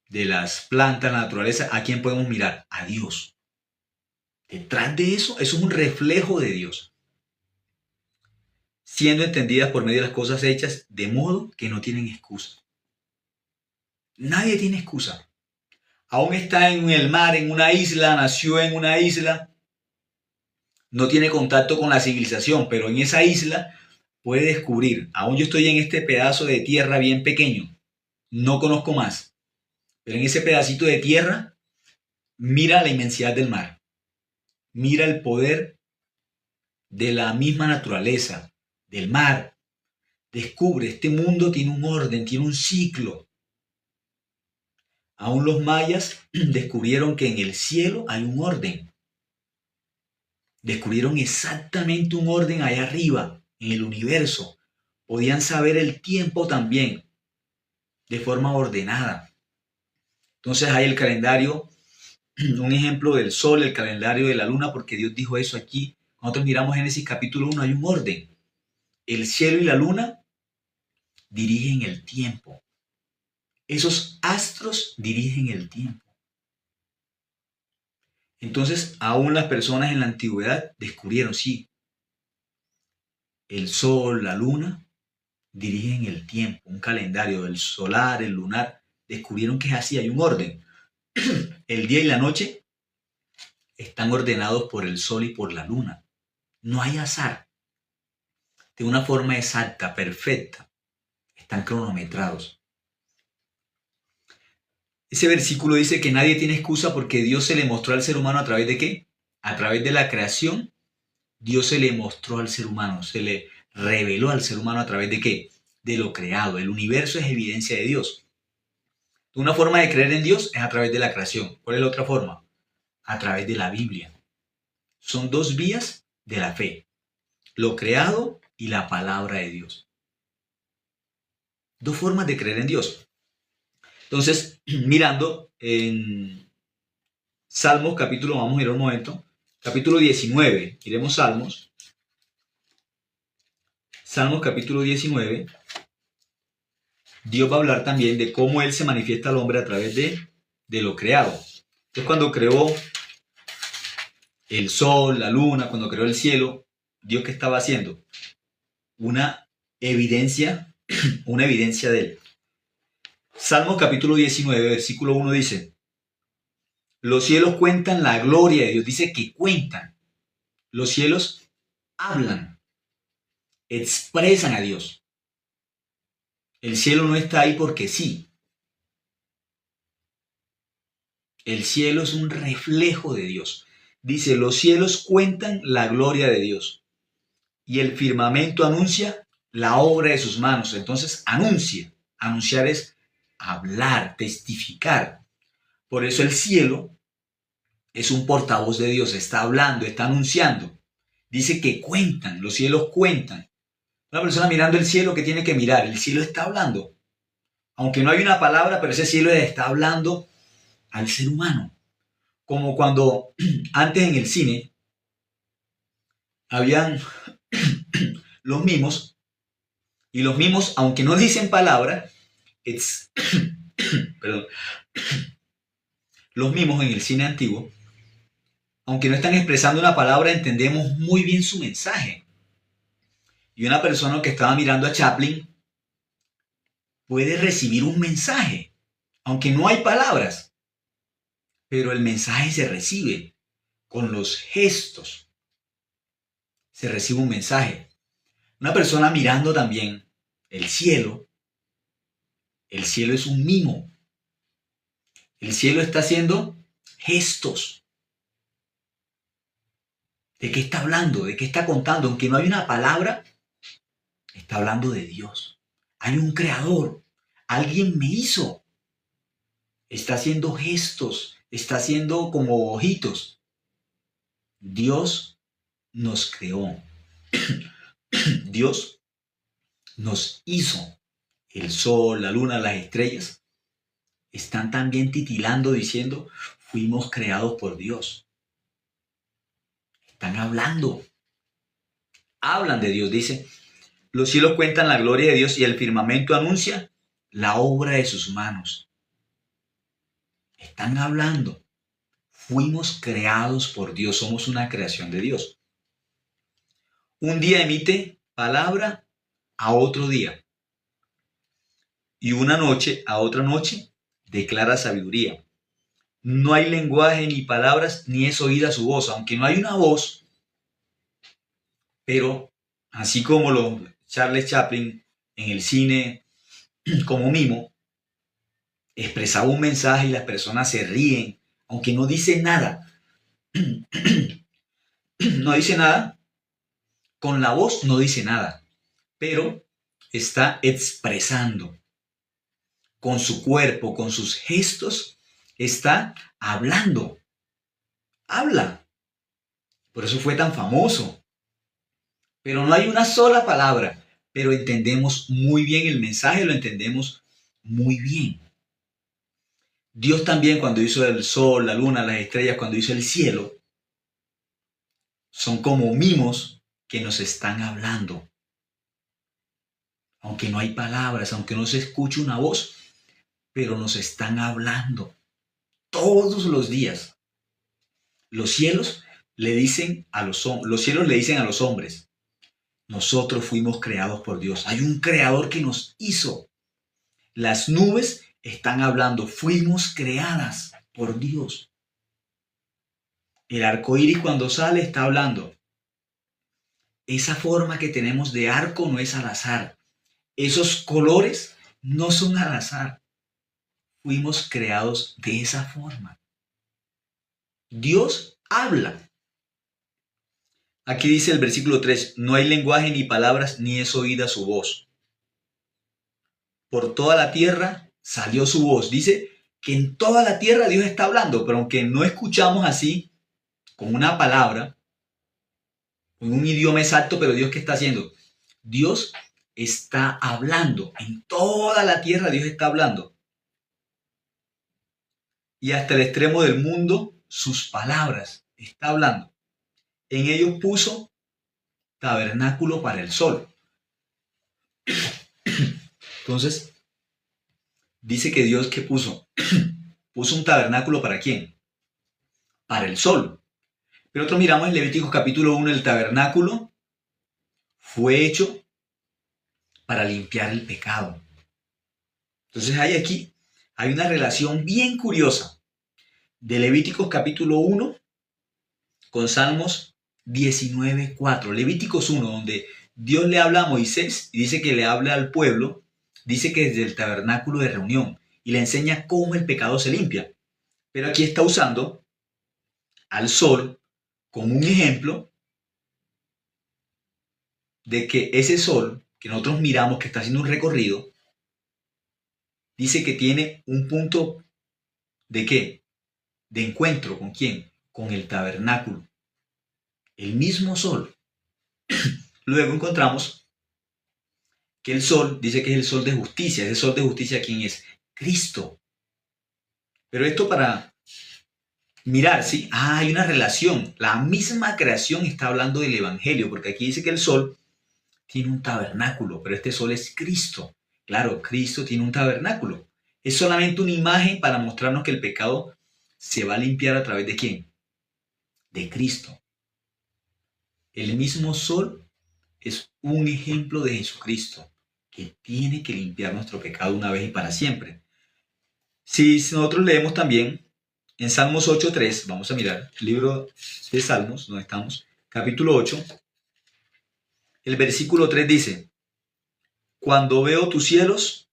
de las plantas, la naturaleza. ¿A quién podemos mirar? A Dios. Detrás de eso es un reflejo de Dios, siendo entendidas por medio de las cosas hechas, de modo que no tienen excusa. Nadie tiene excusa. Aún está en el mar, en una isla, nació en una isla, no tiene contacto con la civilización, pero en esa isla puede descubrir, aún yo estoy en este pedazo de tierra bien pequeño, no conozco más, pero en ese pedacito de tierra, mira la inmensidad del mar, mira el poder de la misma naturaleza, del mar, descubre, este mundo tiene un orden, tiene un ciclo. Aún los mayas descubrieron que en el cielo hay un orden. Descubrieron exactamente un orden allá arriba, en el universo. Podían saber el tiempo también, de forma ordenada. Entonces hay el calendario, un ejemplo del sol, el calendario de la luna, porque Dios dijo eso aquí. Nosotros miramos Génesis capítulo 1, hay un orden. El cielo y la luna dirigen el tiempo. Esos astros dirigen el tiempo. Entonces, aún las personas en la antigüedad descubrieron, sí, el sol, la luna, dirigen el tiempo, un calendario, el solar, el lunar, descubrieron que es así, hay un orden. El día y la noche están ordenados por el sol y por la luna. No hay azar. De una forma exacta, perfecta. Están cronometrados. Ese versículo dice que nadie tiene excusa porque Dios se le mostró al ser humano a través de ¿qué? A través de la creación. Dios se le mostró al ser humano, se le reveló al ser humano a través de ¿qué? De lo creado. El universo es evidencia de Dios. Una forma de creer en Dios es a través de la creación. ¿Cuál es la otra forma? A través de la Biblia. Son dos vías de la fe. Lo creado y la palabra de Dios. Dos formas de creer en Dios. Entonces, mirando en Salmos capítulo, vamos a ir un momento, capítulo 19, iremos Salmos. Salmos capítulo 19, Dios va a hablar también de cómo Él se manifiesta al hombre a través de lo creado. Entonces, cuando creó el sol, la luna, cuando creó el cielo, Dios, ¿qué estaba haciendo? Una evidencia de Él. Salmos capítulo 19, versículo 1 dice: los cielos cuentan la gloria de Dios. Dice que cuentan. Los cielos hablan, expresan a Dios. El cielo no está ahí porque sí. El cielo es un reflejo de Dios. Dice, los cielos cuentan la gloria de Dios y el firmamento anuncia la obra de sus manos. Entonces, anuncia. Anunciar es hablar, testificar. Por eso el cielo es un portavoz de Dios, está hablando, está anunciando. Dice que cuentan, los cielos cuentan. Una persona mirando el cielo, ¿qué tiene que mirar? El cielo está hablando. Aunque no hay una palabra, pero ese cielo está hablando al ser humano. Como cuando antes en el cine habían los mimos, y los mimos, aunque no dicen palabra, perdón, los mimos en el cine antiguo, aunque no están expresando una palabra, entendemos muy bien su mensaje. Y una persona que estaba mirando a Chaplin puede recibir un mensaje, aunque no hay palabras, pero el mensaje se recibe con los gestos. Se recibe un mensaje. Una persona mirando también el cielo es un mimo. El cielo está haciendo gestos. ¿De qué está hablando? ¿De qué está contando? Aunque no hay una palabra, está hablando de Dios. Hay un creador. Alguien me hizo. Está haciendo gestos. Está haciendo como ojitos. Dios nos creó. Dios nos hizo. El sol, la luna, las estrellas están también titilando diciendo, fuimos creados por Dios. Están hablando. Hablan de Dios, dice. Los cielos cuentan la gloria de Dios y el firmamento anuncia la obra de sus manos. Están hablando. Fuimos creados por Dios, somos una creación de Dios. Un día emite palabra a otro día. Y una noche a otra noche declara sabiduría. No hay lenguaje ni palabras, ni es oída su voz, aunque no hay una voz, pero así como los Charles Chaplin en el cine como mimo, expresaba un mensaje y las personas se ríen, aunque no dice nada. No dice nada, con la voz no dice nada, pero está expresando. Con su cuerpo, con sus gestos, está hablando. Habla. Por eso fue tan famoso. Pero no hay una sola palabra, pero entendemos muy bien el mensaje, lo entendemos muy bien. Dios también cuando hizo el sol, la luna, las estrellas, cuando hizo el cielo, son como mimos que nos están hablando. Aunque no hay palabras, aunque no se escuche una voz, pero nos están hablando todos los días. Los cielos le dicen a los hombres, nosotros fuimos creados por Dios. Hay un creador que nos hizo. Las nubes están hablando, fuimos creadas por Dios. El arco iris cuando sale está hablando. Esa forma que tenemos de arco no es al azar. Esos colores no son al azar. Fuimos creados de esa forma. Dios habla. Aquí dice el versículo 3, no hay lenguaje ni palabras, ni es oída su voz. Por toda la tierra salió su voz. Dice que en toda la tierra Dios está hablando, pero aunque no escuchamos así, con una palabra, con un idioma exacto, pero Dios ¿qué está haciendo? Dios está hablando. En toda la tierra Dios está hablando. Y hasta el extremo del mundo, sus palabras está hablando. En ellos puso tabernáculo para el sol. Entonces, dice que Dios ¿qué puso? Puso un tabernáculo ¿para quién? Para el sol. Pero otros miramos en Levíticos capítulo 1, el tabernáculo fue hecho para limpiar el pecado. Entonces hay una relación bien curiosa de Levíticos capítulo 1 con Salmos 19:4. Levíticos 1, donde Dios le habla a Moisés y dice que le habla al pueblo, dice que desde el tabernáculo de reunión y le enseña cómo el pecado se limpia. Pero aquí está usando al sol como un ejemplo de que ese sol que nosotros miramos que está haciendo un recorrido, dice que tiene un punto ¿de qué? De encuentro ¿con quién? Con el tabernáculo. El mismo sol. Luego encontramos que el sol, dice que es el sol de justicia. ¿Ese sol de justicia quién es? Cristo. Pero esto para mirar, ¿sí? Hay una relación. La misma creación está hablando del Evangelio, porque aquí dice que el sol tiene un tabernáculo, pero este sol es Cristo. Claro, Cristo tiene un tabernáculo. Es solamente una imagen para mostrarnos que el pecado se va a limpiar a través de ¿quién? De Cristo. El mismo sol es un ejemplo de Jesucristo, que tiene que limpiar nuestro pecado una vez y para siempre. Si nosotros leemos también en Salmos 8.3, vamos a mirar el libro de Salmos, donde estamos, capítulo 8, el versículo 3 dice: cuando veo tus cielos,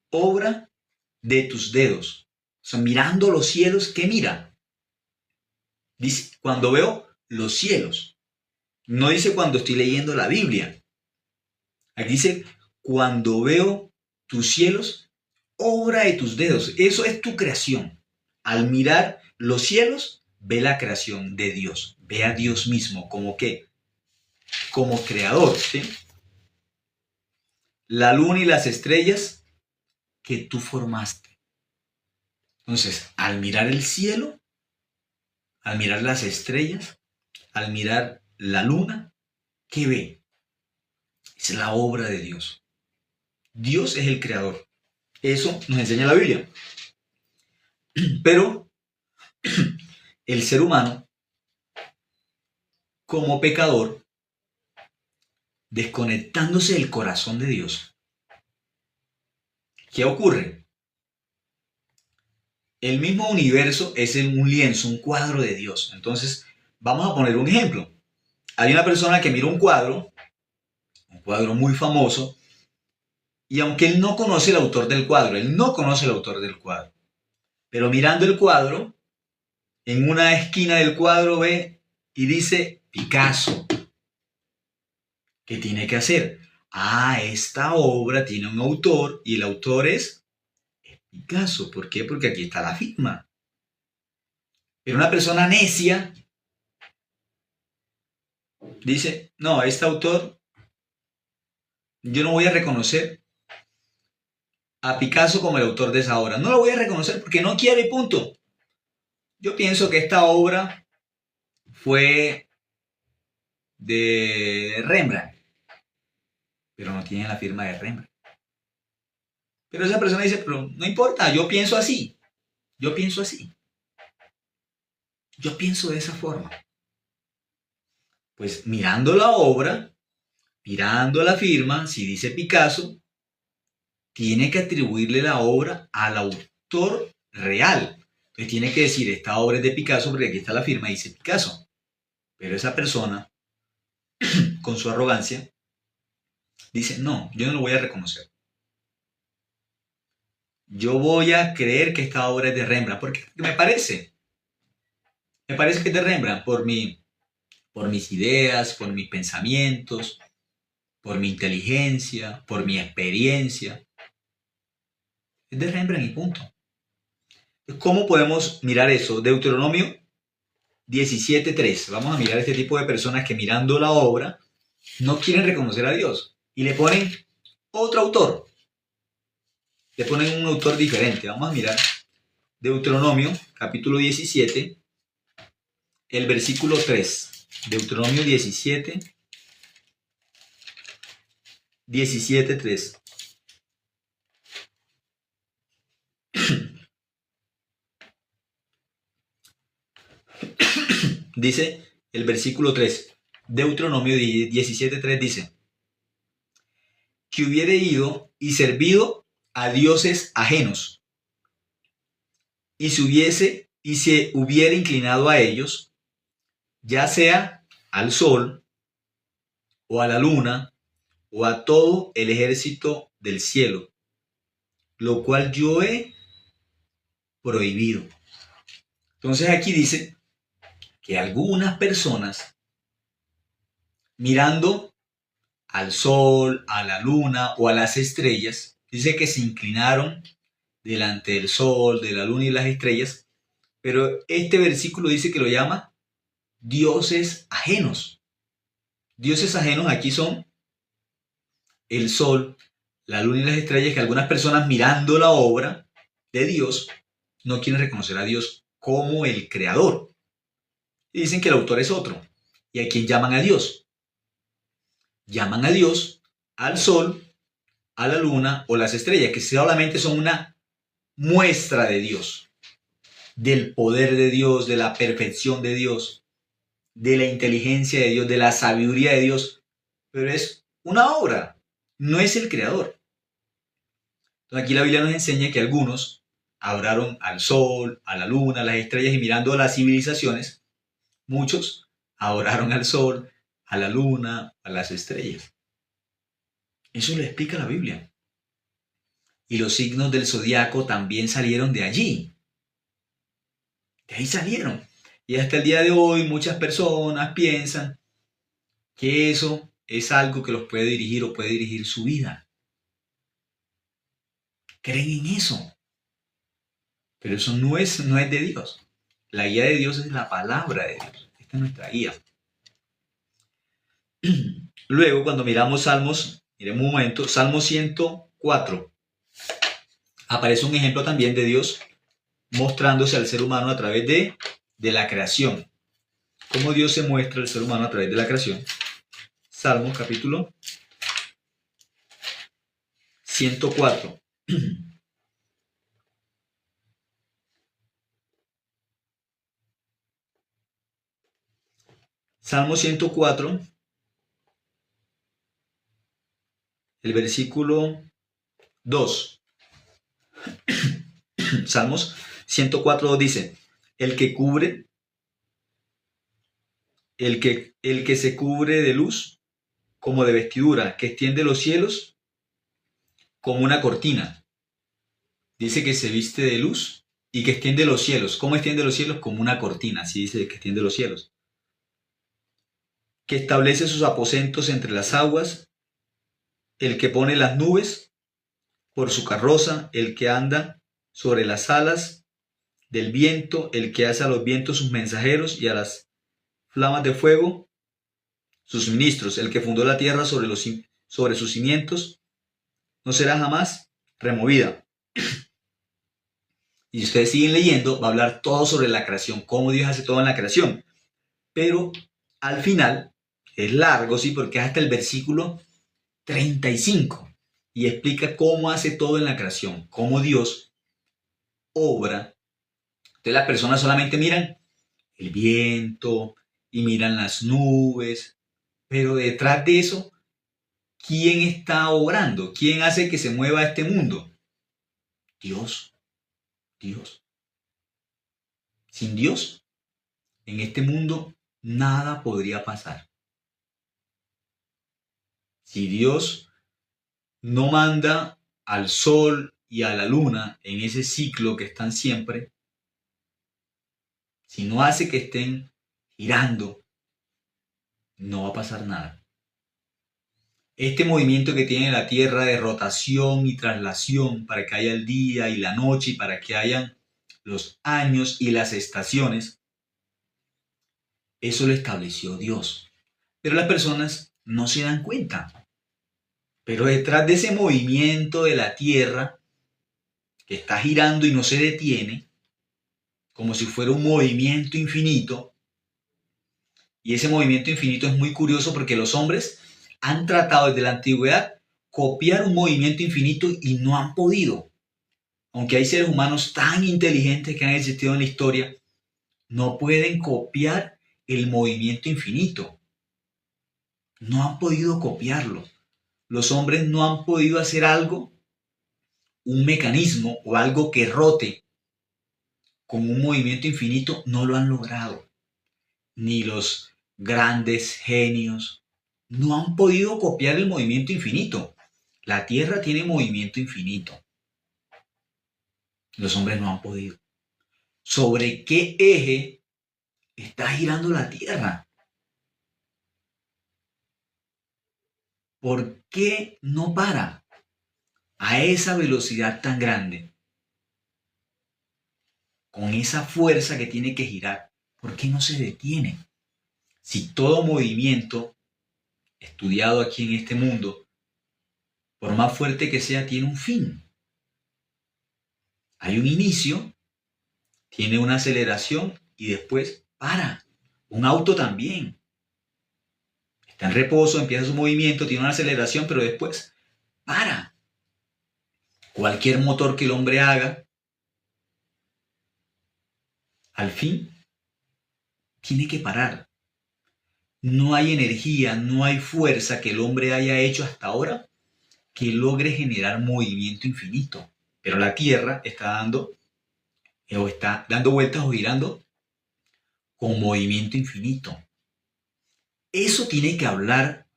obra de tus dedos. O sea, mirando los cielos, ¿qué mira? Dice, cuando veo los cielos. No dice cuando estoy leyendo la Biblia. Aquí dice, cuando veo tus cielos, obra de tus dedos. Eso es tu creación. Al mirar los cielos, ve la creación de Dios. Ve a Dios mismo como ¿qué? Como creador, ¿sí? La luna y las estrellas que tú formaste. Entonces, al mirar el cielo, al mirar las estrellas, al mirar la luna, ¿qué ve? Es la obra de Dios. Dios es el creador. Eso nos enseña la Biblia. Pero el ser humano, como pecador, desconectándose del corazón de Dios, ¿qué ocurre? El mismo universo es un lienzo, un cuadro de Dios. Entonces, vamos a poner un ejemplo. Hay una persona que mira un cuadro muy famoso, y aunque él no conoce el autor del cuadro, pero mirando el cuadro, en una esquina del cuadro ve y dice Picasso. ¿Qué tiene que hacer? Esta obra tiene un autor y el autor es Picasso. ¿Por qué? Porque aquí está la firma. Pero una persona necia dice, no, este autor, yo no voy a reconocer a Picasso como el autor de esa obra. No lo voy a reconocer porque no quiere y punto. Yo pienso que esta obra fue de Rembrandt, pero no tiene la firma de Rembrandt. Pero esa persona dice, pero no importa, yo pienso así. Yo pienso así. Yo pienso de esa forma. Pues mirando la obra, mirando la firma, si dice Picasso, tiene que atribuirle la obra al autor real. Entonces tiene que decir, esta obra es de Picasso porque aquí está la firma y dice Picasso. Pero esa persona, con su arrogancia, dice, no, yo no lo voy a reconocer. Yo voy a creer que esta obra es de Rembrandt, porque me parece que es de Rembrandt por mis ideas, por mis pensamientos, por mi inteligencia, por mi experiencia. Es de Rembrandt y punto. ¿Cómo podemos mirar eso? Deuteronomio 17.3. Vamos a mirar este tipo de personas que mirando la obra no quieren reconocer a Dios y le ponen otro autor. Le ponen un autor diferente. Vamos a mirar Deuteronomio capítulo 17, el versículo 3. Deuteronomio 17.3. Dice el versículo 3. Deuteronomio 17.3 dice, que hubiere ido y servido a dioses ajenos, y se hubiera inclinado a ellos, ya sea al sol, o a la luna, o a todo el ejército del cielo, lo cual yo he prohibido. Entonces aquí dice que algunas personas, mirando al sol, a la luna o a las estrellas, dice que se inclinaron delante del sol, de la luna y las estrellas, pero este versículo dice que lo llama dioses ajenos. Dioses ajenos aquí son el sol, la luna y las estrellas, que algunas personas mirando la obra de Dios no quieren reconocer a Dios como el creador. Y dicen que el autor es otro. ¿Y a quién llaman a Dios? Llaman a Dios al sol, a la luna o las estrellas, que solamente son una muestra de Dios, del poder de Dios, de la perfección de Dios, de la inteligencia de Dios, de la sabiduría de Dios, pero es una obra, no es el creador. Entonces aquí la Biblia nos enseña que algunos adoraron al sol, a la luna, a las estrellas, y mirando las civilizaciones, muchos adoraron al sol, a la luna, a las estrellas. Eso lo explica la Biblia. Y los signos del zodiaco también salieron de allí. De ahí salieron. Y hasta el día de hoy muchas personas piensan que eso es algo que los puede dirigir o puede dirigir su vida. Creen en eso. Pero eso no es de Dios. La guía de Dios es la palabra de Dios. Esta es nuestra guía. Luego, cuando miramos Salmos, miremos un momento, Salmo 104. Aparece un ejemplo también de Dios mostrándose al ser humano a través de la creación. ¿Cómo Dios se muestra al ser humano a través de la creación? Salmos capítulo 104. Salmo 104, el versículo 2. Salmos 104 dice, el que se cubre de luz como de vestidura, que extiende los cielos como una cortina. Dice que se viste de luz y que extiende los cielos. ¿Cómo extiende los cielos? Como una cortina, así dice que extiende los cielos. Que establece sus aposentos entre las aguas, el que pone las nubes por su carroza, el que anda sobre las alas del viento, el que hace a los vientos sus mensajeros y a las flamas de fuego sus ministros, el que fundó la tierra sobre sus cimientos, no será jamás removida. Y si ustedes siguen leyendo, va a hablar todo sobre la creación, cómo Dios hace todo en la creación. Pero al final, es largo, sí, porque es hasta el versículo 35. Y explica cómo hace todo en la creación, cómo Dios obra. Entonces las personas solamente miran el viento y miran las nubes, pero detrás de eso, ¿quién está obrando? ¿Quién hace que se mueva este mundo? Dios. Dios. Sin Dios, en este mundo nada podría pasar. Si Dios no manda al sol y a la luna en ese ciclo que están siempre, si no hace que estén girando, no va a pasar nada. Este movimiento que tiene la Tierra de rotación y traslación para que haya el día y la noche y para que hayan los años y las estaciones, eso lo estableció Dios. Pero las personas no se dan cuenta. Pero detrás de ese movimiento de la Tierra, que está girando y no se detiene, como si fuera un movimiento infinito, y ese movimiento infinito es muy curioso porque los hombres han tratado desde la antigüedad copiar un movimiento infinito y no han podido. Aunque hay seres humanos tan inteligentes que han existido en la historia, no pueden copiar el movimiento infinito. No han podido copiarlo. Los hombres no han podido hacer algo, un mecanismo o algo que rote con un movimiento infinito, no lo han logrado. Ni los grandes genios no han podido copiar el movimiento infinito. La Tierra tiene movimiento infinito. Los hombres no han podido. ¿Sobre qué eje está girando la Tierra? ¿Por qué no para a esa velocidad tan grande? Con esa fuerza que tiene que girar, ¿por qué no se detiene? Si todo movimiento estudiado aquí en este mundo por más fuerte que sea, tiene un fin. Hay un inicio, tiene una aceleración y después para. Un auto también. Está en reposo, empieza su movimiento, tiene una aceleración, pero después para. Cualquier motor que el hombre haga, al fin, tiene que parar. No hay energía, no hay fuerza que el hombre haya hecho hasta ahora que logre generar movimiento infinito. Pero la Tierra está dando vueltas o girando con movimiento infinito. Eso tiene que hablar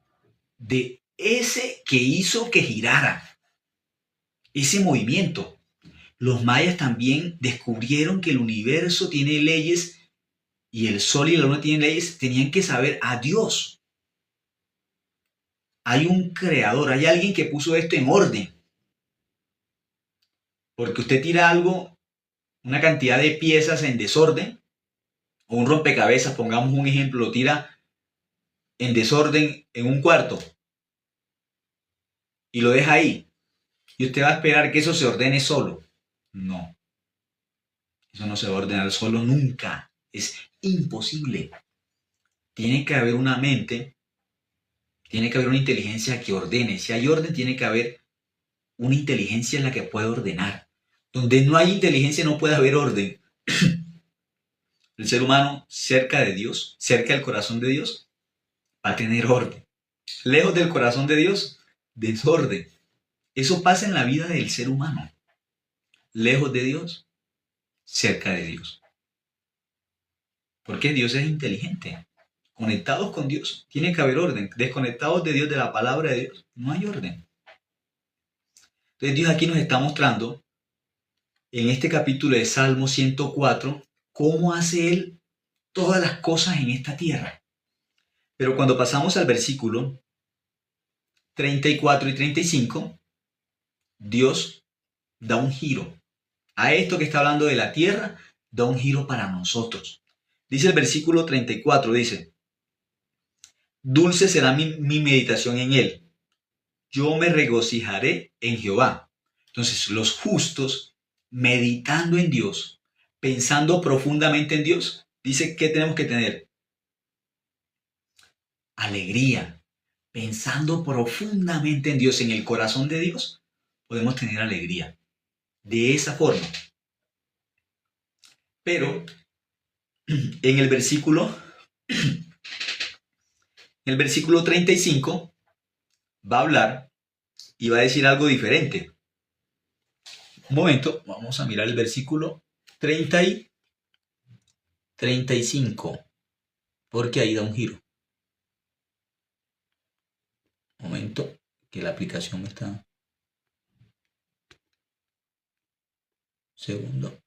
de ese que hizo que girara, ese movimiento. Los mayas también descubrieron que el universo tiene leyes y el sol y la luna tienen leyes. Tenían que saber a Dios. Hay un creador, hay alguien que puso esto en orden. Porque usted tira algo, una cantidad de piezas en desorden, o un rompecabezas, pongamos un ejemplo, lo tira en desorden en un cuarto y lo deja ahí. Y usted va a esperar que eso se ordene solo. No. Eso no se va a ordenar solo nunca. Es imposible. Tiene que haber una mente, tiene que haber una inteligencia que ordene. Si hay orden, tiene que haber una inteligencia en la que pueda ordenar. Donde no hay inteligencia no puede haber orden. El ser humano cerca de Dios, cerca del corazón de Dios, va a tener orden. Lejos del corazón de Dios, desorden. Eso pasa en la vida del ser humano. Lejos de Dios, cerca de Dios. Porque Dios es inteligente. Conectados con Dios, tiene que haber orden. Desconectados de Dios, de la palabra de Dios, no hay orden. Entonces Dios aquí nos está mostrando, en este capítulo de Salmo 104, cómo hace Él todas las cosas en esta tierra. Pero cuando pasamos al versículo 34 y 35, Dios da un giro. A esto que está hablando de la tierra, da un giro para nosotros. Dice el versículo 34, dice, dulce será mi meditación en él. Yo me regocijaré en Jehová. Entonces, los justos, meditando en Dios, pensando profundamente en Dios, dice que tenemos que tener alegría. Pensando profundamente en Dios, en el corazón de Dios, podemos tener alegría. De esa forma. Pero en el versículo 35 va a hablar y va a decir algo diferente. Un momento, vamos a mirar el versículo 30 y 35, porque ahí da un giro. Un momento, que la aplicación me está... Segundo.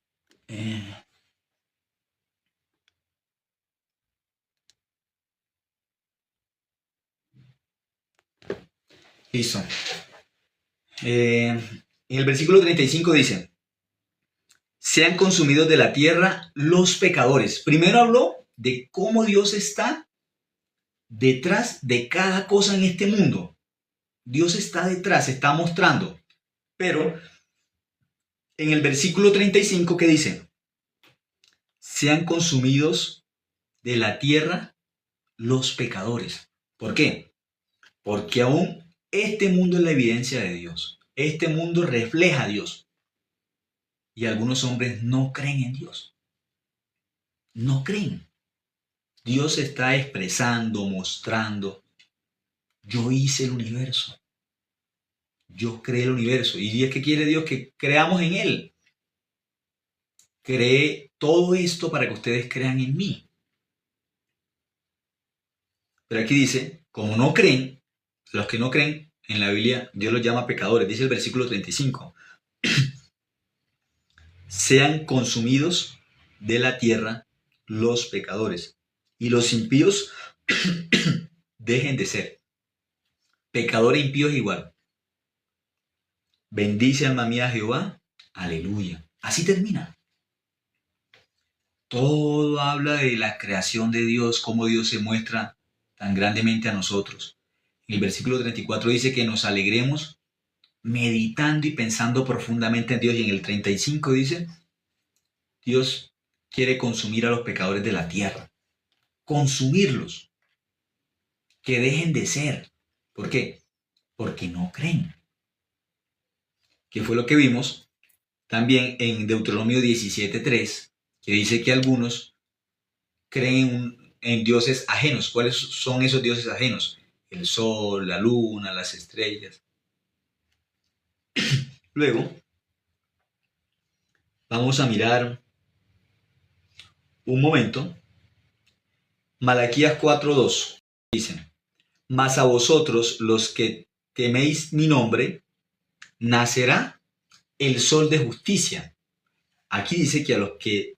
Listo. En el versículo 35 dice, sean consumidos de la tierra los pecadores. Primero habló de cómo Dios está detrás de cada cosa en este mundo. Dios está detrás, está mostrando. Pero en el versículo 35, ¿qué dice? Sean consumidos de la tierra los pecadores. ¿Por qué? Porque aún este mundo es la evidencia de Dios. Este mundo refleja a Dios. Y algunos hombres no creen en Dios. No creen. Dios está expresando, mostrando. Yo hice el universo. Yo creé el universo. ¿Y es que quiere Dios? Que creamos en Él. Creé todo esto para que ustedes crean en mí. Pero aquí dice, como no creen, los que no creen, en la Biblia Dios los llama pecadores. Dice el versículo 35. Sean consumidos de la tierra los pecadores. Y los impíos dejen de ser. Pecador e impío es igual. Bendice alma mía a Jehová. Aleluya. Así termina. Todo habla de la creación de Dios, cómo Dios se muestra tan grandemente a nosotros. En el versículo 34 dice que nos alegremos meditando y pensando profundamente en Dios. Y en el 35 dice, Dios quiere consumir a los pecadores de la tierra. Consumirlos. Que dejen de ser. ¿Por qué? Porque no creen. Que fue lo que vimos también en Deuteronomio 17:3, que dice que algunos creen en dioses ajenos. ¿Cuáles son esos dioses ajenos? El sol, la luna, las estrellas. Luego, vamos a mirar un momento. Malaquías 4:2 dice, mas a vosotros los que teméis mi nombre, nacerá el sol de justicia. Aquí dice que a los que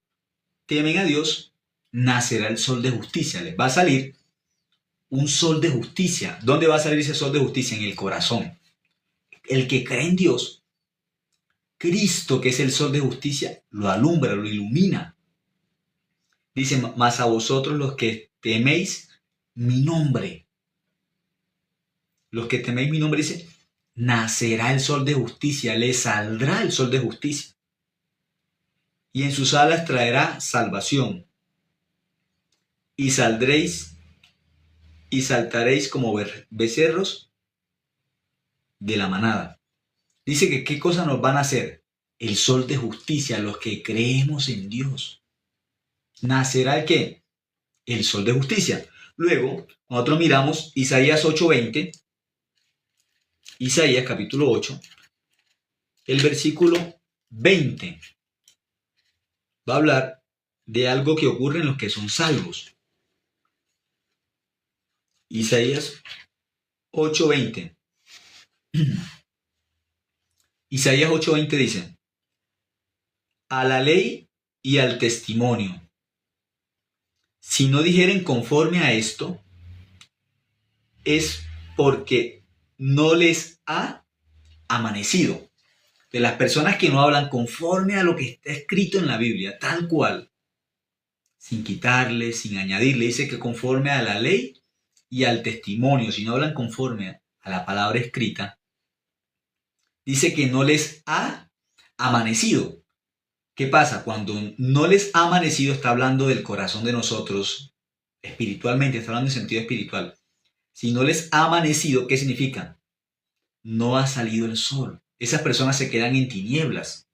temen a Dios, nacerá el sol de justicia. Les va a salir un sol de justicia. ¿Dónde va a salir ese sol de justicia? En el corazón. El que cree en Dios, Cristo, que es el sol de justicia, lo alumbra, lo ilumina. Dice, mas a vosotros los que teméis mi nombre. Los que teméis mi nombre, dice, nacerá el sol de justicia, le saldrá el sol de justicia. Y en sus alas traerá salvación. Y saldréis y saltaréis como becerros de la manada. Dice que ¿qué cosa nos van a hacer? El sol de justicia, los que creemos en Dios. ¿Nacerá el qué? El sol de justicia. Luego, nosotros miramos Isaías 8:20. Isaías capítulo 8, el versículo 20. Va a hablar de algo que ocurre en los que son salvos. Isaías 8:20. Isaías 8:20 dice, a la ley y al testimonio, si no dijeren conforme a esto, es porque no les ha amanecido. De las personas que no hablan conforme a lo que está escrito en la Biblia, tal cual, sin quitarle, sin añadirle, dice que conforme a la ley y al testimonio, si no hablan conforme a la palabra escrita, dice que no les ha amanecido. ¿Qué pasa? Cuando no les ha amanecido, está hablando del corazón de nosotros espiritualmente, está hablando en sentido espiritual. Si no les ha amanecido, ¿qué significa? No ha salido el sol. Esas personas se quedan en tinieblas,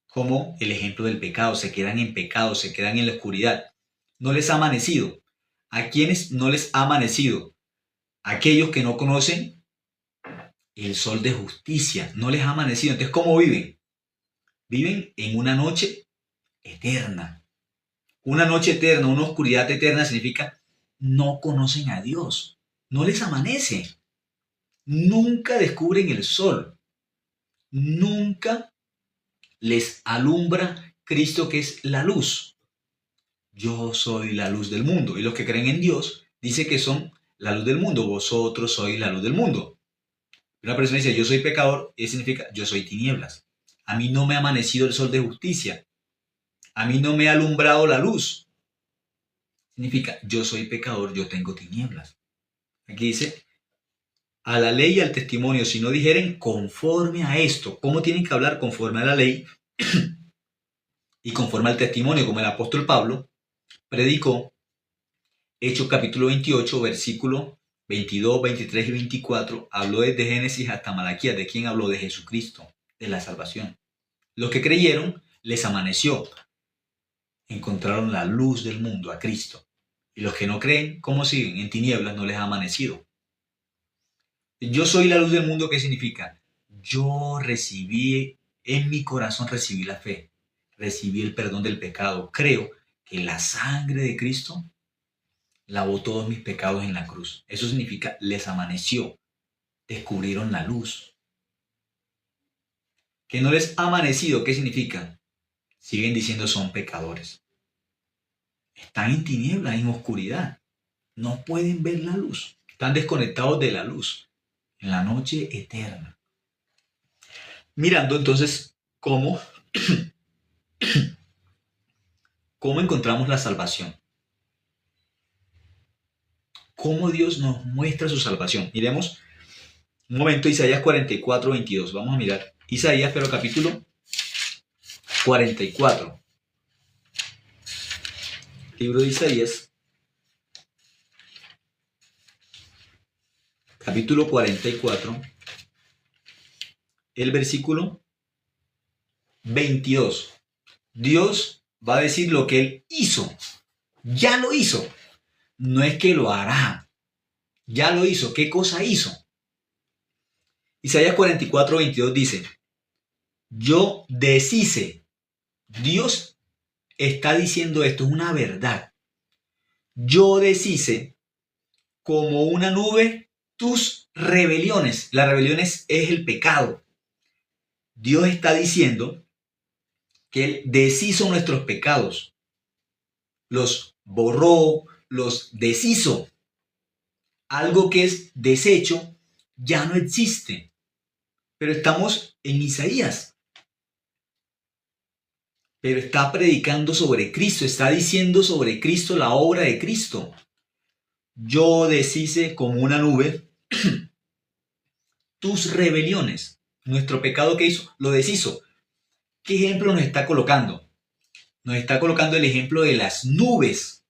como el ejemplo del pecado, se quedan en pecado, se quedan en la oscuridad. No les ha amanecido. ¿A quiénes no les ha amanecido? Aquellos que no conocen el sol de justicia, no les ha amanecido. Entonces, ¿cómo viven? Viven en una noche eterna. Una noche eterna, una oscuridad eterna significa no conocen a Dios. No les amanece. Nunca descubren el sol. Nunca les alumbra Cristo, que es la luz. Yo soy la luz del mundo. Y los que creen en Dios dice que son la luz del mundo. Vosotros sois la luz del mundo. Una persona dice, yo soy pecador, y significa, yo soy tinieblas. A mí no me ha amanecido el sol de justicia. A mí no me ha alumbrado la luz. Significa, yo soy pecador, yo tengo tinieblas. Aquí dice, a la ley y al testimonio, si no dijeren conforme a esto. ¿Cómo tienen que hablar conforme a la ley y conforme al testimonio? Como el apóstol Pablo predicó, Hechos capítulo 28, versículo 22, 23 y 24, habló desde Génesis hasta Malaquías. ¿De quién habló? De Jesucristo, de la salvación. Los que creyeron, les amaneció. Encontraron la luz del mundo, a Cristo. Y los que no creen, ¿cómo siguen? En tinieblas, no les ha amanecido. Yo soy la luz del mundo, ¿qué significa? Yo recibí, en mi corazón recibí la fe, recibí el perdón del pecado. Creo que la sangre de Cristo lavó todos mis pecados en la cruz. Eso significa, les amaneció, descubrieron la luz. Que no les ha amanecido, ¿qué significa? Siguen diciendo son pecadores. Están en tinieblas, en oscuridad. No pueden ver la luz. Están desconectados de la luz. En la noche eterna. Mirando entonces cómo encontramos la salvación. Cómo Dios nos muestra su salvación. Miremos Un momento, Isaías 44, 22. Vamos a mirar. Isaías, pero capítulo 44. Libro de Isaías, capítulo 44, el versículo 22. Dios va a decir lo que Él hizo. Ya lo hizo. No es que lo hará. Ya lo hizo. ¿Qué cosa hizo? Isaías 44, 22 dice, yo deshice. Dios está diciendo esto, es una verdad. Yo deshice como una nube tus rebeliones. La rebelión es el pecado. Dios está diciendo que Él deshizo nuestros pecados. Los borró, los deshizo. Algo que es deshecho ya no existe. Pero estamos en Isaías. Pero está predicando sobre Cristo, está diciendo sobre Cristo la obra de Cristo. Yo deshice como una nube tus rebeliones. Nuestro pecado que hizo, lo deshizo. ¿Qué ejemplo nos está colocando? Nos está colocando el ejemplo de las nubes.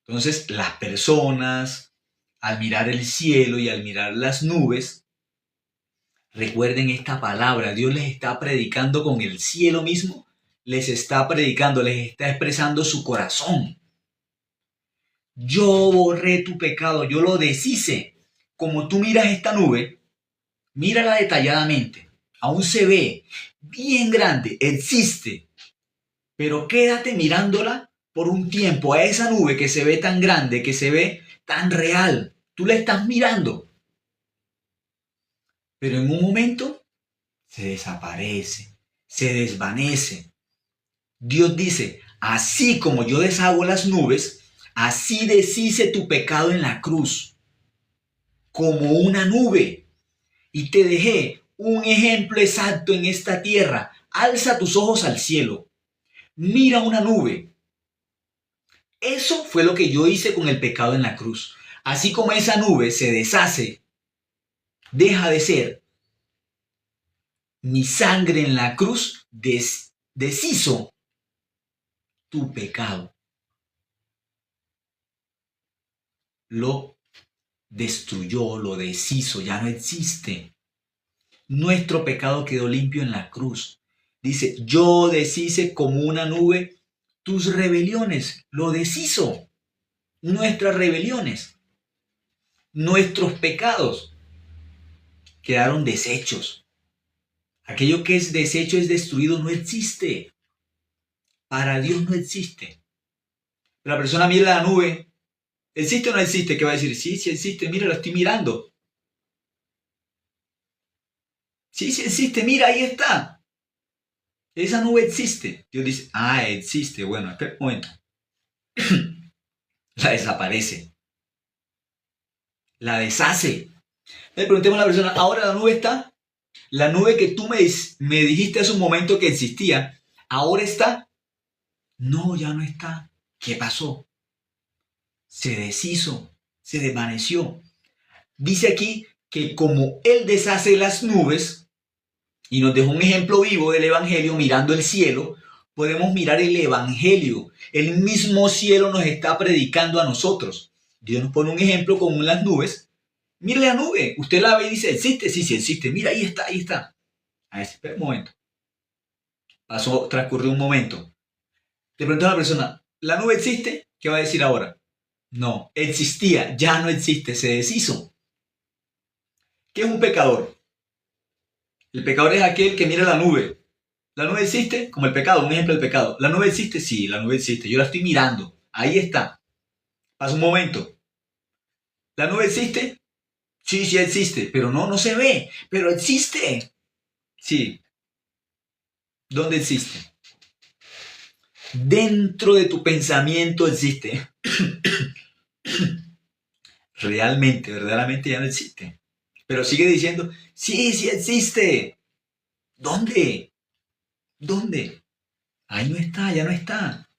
Entonces, las personas, al mirar el cielo y al mirar las nubes, recuerden esta palabra, Dios les está predicando con el cielo mismo, les está predicando, les está expresando su corazón. Yo borré tu pecado, yo lo deshice. Como tú miras esta nube, mírala detalladamente. Aún se ve bien grande, existe. Pero quédate mirándola por un tiempo a esa nube que se ve tan grande, que se ve tan real. Tú la estás mirando. Pero en un momento se desaparece, se desvanece. Dios dice, así como yo deshago las nubes, así deshice tu pecado en la cruz, como una nube. Y te dejé un ejemplo exacto en esta tierra. Alza tus ojos al cielo. Mira una nube. Eso fue lo que yo hice con el pecado en la cruz. Así como esa nube se deshace, deja de ser, mi sangre en la cruz deshizo tu pecado. Lo destruyó, lo deshizo, ya no existe. Nuestro pecado quedó limpio en la cruz. Dice, yo deshice como una nube tus rebeliones, lo deshizo. Nuestras rebeliones, nuestros pecados quedaron deshechos. Aquello que es deshecho, es destruido, no existe. Para Dios no existe. La persona mira la nube, ¿existe o no existe? ¿Qué va a decir? Sí, sí existe, mira, la estoy mirando. Sí, sí existe, mira, ahí está. Esa nube existe. Dios dice, existe. Bueno, espera un momento. La desaparece. La deshace. Le preguntemos a la persona, ¿ahora la nube está? La nube que tú me dijiste hace un momento que existía, ¿ahora está? No, ya no está. ¿Qué pasó? Se deshizo, se desvaneció. Dice aquí que como Él deshace las nubes, y nos dejó un ejemplo vivo del Evangelio mirando el cielo, podemos mirar el Evangelio. El mismo cielo nos está predicando a nosotros. Dios nos pone un ejemplo con las nubes. Mire la nube, usted la ve y dice, ¿existe? Sí, sí existe. Mira, ahí está, ahí está. A ver, espera un momento. Transcurrió un momento. Le pregunto a la persona, ¿la nube existe? ¿Qué va a decir ahora? No, existía, ya no existe, se deshizo. ¿Qué es un pecador? El pecador es aquel que mira la nube. ¿La nube existe? Como el pecado, un ejemplo del pecado. ¿La nube existe? Sí, la nube existe. Yo la estoy mirando. Ahí está. Pasa un momento. ¿La nube existe? Sí, sí existe. Pero no se ve. Pero existe. Sí. ¿Dónde existe? Dentro de tu pensamiento existe. Realmente, verdaderamente ya no existe. Pero sigue diciendo, sí, sí existe. ¿Dónde? ¿Dónde? Ahí no está, ya no está.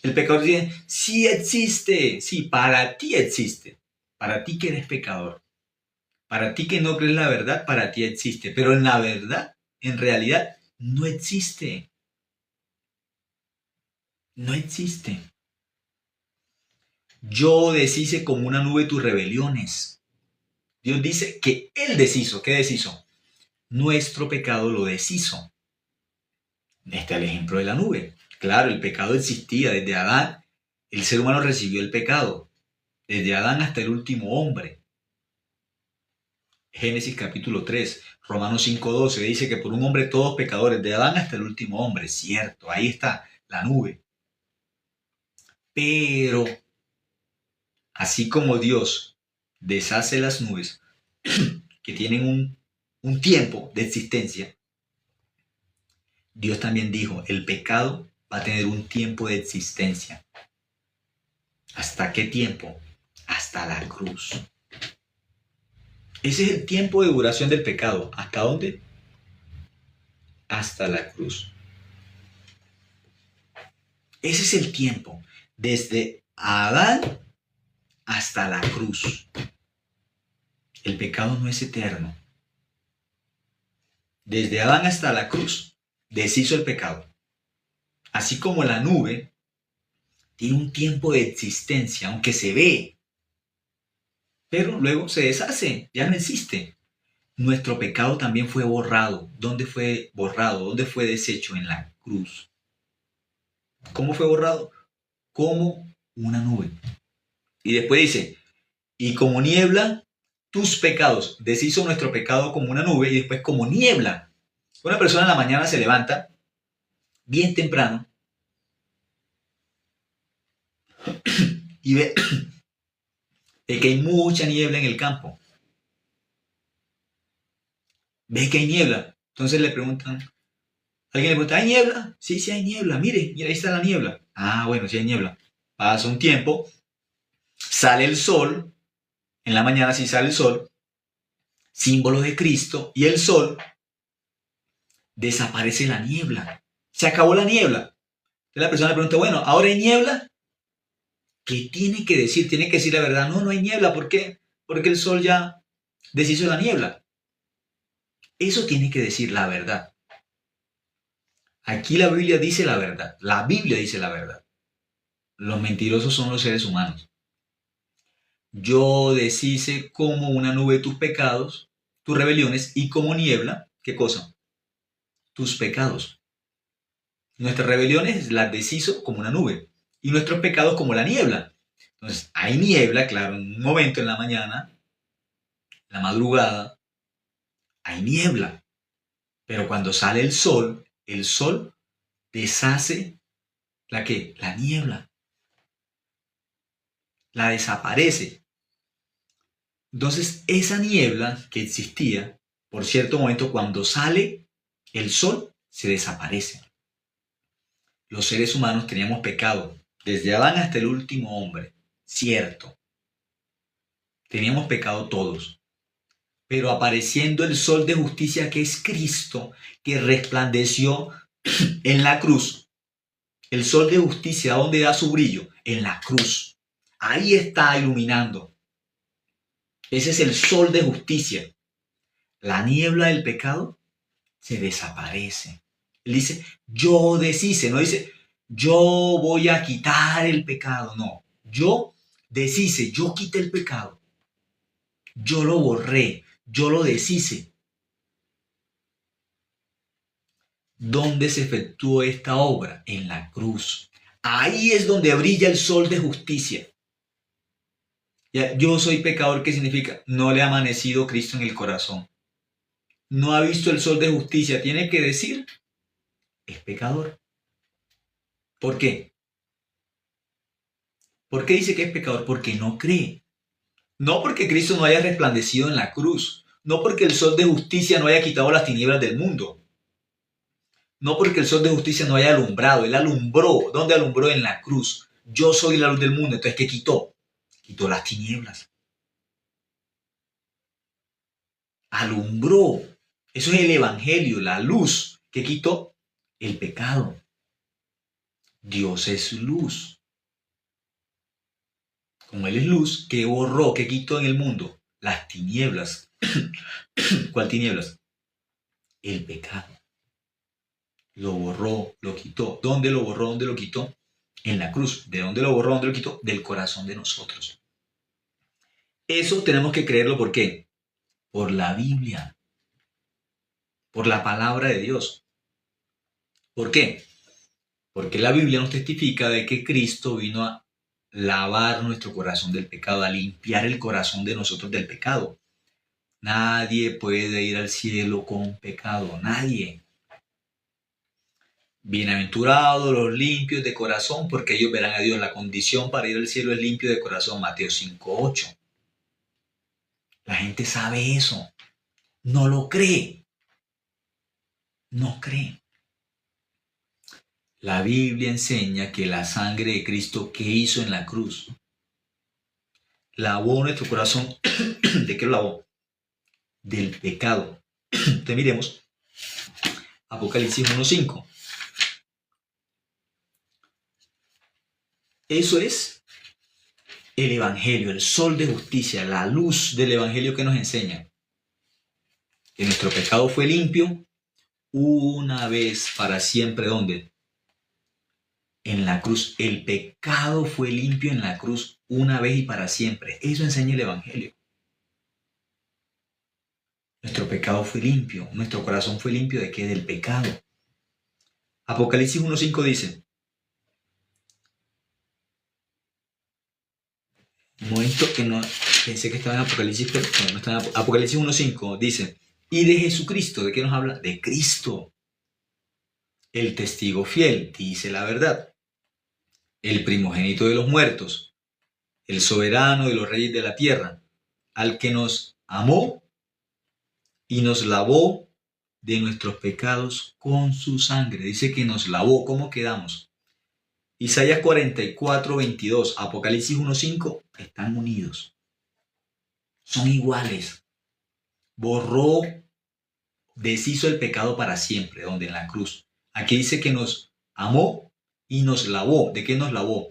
El pecador dice, sí existe, sí, para ti existe, para ti que eres pecador. Para ti que no crees la verdad, para ti existe. Pero en la verdad, en realidad, no existe. No existe. Yo deshice como una nube tus rebeliones. Dios dice que Él deshizo. ¿Qué deshizo? Nuestro pecado lo deshizo. Este es el ejemplo de la nube. Claro, el pecado existía desde Adán. El ser humano recibió el pecado. Desde Adán hasta el último hombre. Génesis capítulo 3, Romanos 5:12 dice que por un hombre todos pecadores, de Adán hasta el último hombre. Cierto, ahí está la nube. Pero, así como Dios deshace las nubes que tienen un tiempo de existencia, Dios también dijo, el pecado va a tener un tiempo de existencia. ¿Hasta qué tiempo? Hasta la cruz. Ese es el tiempo de duración del pecado. ¿Hasta dónde? Hasta la cruz. Ese es el tiempo. Desde Adán hasta la cruz. El pecado no es eterno. Desde Adán hasta la cruz deshizo el pecado. Así como la nube tiene un tiempo de existencia, aunque se ve, pero luego se deshace, ya no existe. Nuestro pecado también fue borrado. ¿Dónde fue borrado? ¿Dónde fue deshecho? En la cruz. ¿Cómo fue borrado? Como una nube. Y después dice, y como niebla, tus pecados. Deshizo nuestro pecado como una nube y después como niebla. Una persona en la mañana se levanta bien temprano y ve que hay mucha niebla en el campo. Ve que hay niebla. Entonces le preguntan, alguien le pregunta, ¿hay niebla? Sí, sí hay niebla. Mire, ahí está la niebla. Ah, bueno, sí hay niebla. Pasa un tiempo, sale el sol, en la mañana sí sale el sol, símbolo de Cristo, y el sol, desaparece la niebla. Se acabó la niebla. Entonces la persona le pregunta, bueno, ¿ahora hay niebla? ¿Qué tiene que decir? Tiene que decir la verdad. No, no hay niebla. ¿Por qué? Porque el sol ya deshizo la niebla. Eso tiene que decir la verdad. Aquí la Biblia dice la verdad. La Biblia dice la verdad. Los mentirosos son los seres humanos. Yo deshice como una nube tus pecados, tus rebeliones, y como niebla, ¿qué cosa? Tus pecados. Nuestras rebeliones las deshizo como una nube y nuestros pecados como la niebla. Entonces, hay niebla, claro, en un momento en la mañana, en la madrugada, hay niebla. Pero cuando sale el sol deshace ¿la qué? La niebla. La desaparece. Entonces, esa niebla que existía, por cierto momento, cuando sale el sol, se desaparece. Los seres humanos teníamos pecado, desde Adán hasta el último hombre, cierto. Teníamos pecado todos. Pero apareciendo el sol de justicia que es Cristo, que resplandeció en la cruz, el sol de justicia, ¿dónde da su brillo? En la cruz. Ahí está iluminando. Ese es el sol de justicia. La niebla del pecado se desaparece. Él dice, yo deshice, no dice, yo voy a quitar el pecado, no. Yo deshice, yo quité el pecado. Yo lo borré, yo lo deshice. ¿Dónde se efectuó esta obra? En la cruz. Ahí es donde brilla el sol de justicia. Yo soy pecador, ¿qué significa? No le ha amanecido Cristo en el corazón. No ha visto el sol de justicia. Tiene que decir, es pecador. ¿Por qué? ¿Por qué dice que es pecador? Porque no cree. No porque Cristo no haya resplandecido en la cruz. No porque el sol de justicia no haya quitado las tinieblas del mundo. No porque el sol de justicia no haya alumbrado. Él alumbró. ¿Dónde alumbró? En la cruz. Yo soy la luz del mundo. Entonces, ¿qué quitó? Quitó las tinieblas. Alumbró. Eso es el evangelio, la luz. ¿Qué quitó? El pecado. Dios es luz. Como Él es luz, ¿qué borró? ¿Qué quitó en el mundo? las tinieblas. ¿Cuál tinieblas? El pecado. Lo borró, lo quitó. ¿Dónde lo borró? ¿Dónde lo quitó? En la cruz. ¿De dónde lo borró? ¿Dónde lo quitó? Del corazón de nosotros. Eso tenemos que creerlo. ¿Por qué? Por la Biblia. Por la palabra de Dios. ¿Por qué? Porque la Biblia nos testifica de que Cristo vino a lavar nuestro corazón del pecado, a limpiar el corazón de nosotros del pecado. Nadie puede ir al cielo con pecado, nadie. Bienaventurados los limpios de corazón, porque ellos verán a Dios. La condición para ir al cielo es limpio de corazón, Mateo 5:8. La gente sabe eso, no lo cree, no cree. La Biblia enseña que la sangre de Cristo que hizo en la cruz lavó nuestro corazón. ¿De qué lo lavó? Del pecado. Entonces miremos Apocalipsis 1:5. Eso es el Evangelio, el sol de justicia, la luz del Evangelio que nos enseña que nuestro pecado fue limpio una vez para siempre. ¿Dónde? En la cruz. El pecado fue limpio en la cruz una vez y para siempre. Eso enseña el Evangelio. Nuestro pecado fue limpio. Nuestro corazón fue limpio ¿de qué? Del pecado. Apocalipsis 1:5 dice. Un momento que no pensé que estaba en Apocalipsis, pero no está en Apocalipsis 1:5 dice. Y de Jesucristo, ¿de qué nos habla? De Cristo. El testigo fiel, dice la verdad. El primogénito de los muertos. El soberano de los reyes de la tierra. Al que nos amó y nos lavó de nuestros pecados con su sangre. Dice que nos lavó. ¿Cómo quedamos? Isaías 44:22, Apocalipsis 1:5, están unidos. Son iguales. Borró, deshizo el pecado para siempre, donde en la cruz. Aquí dice que nos amó y nos lavó. ¿De qué nos lavó?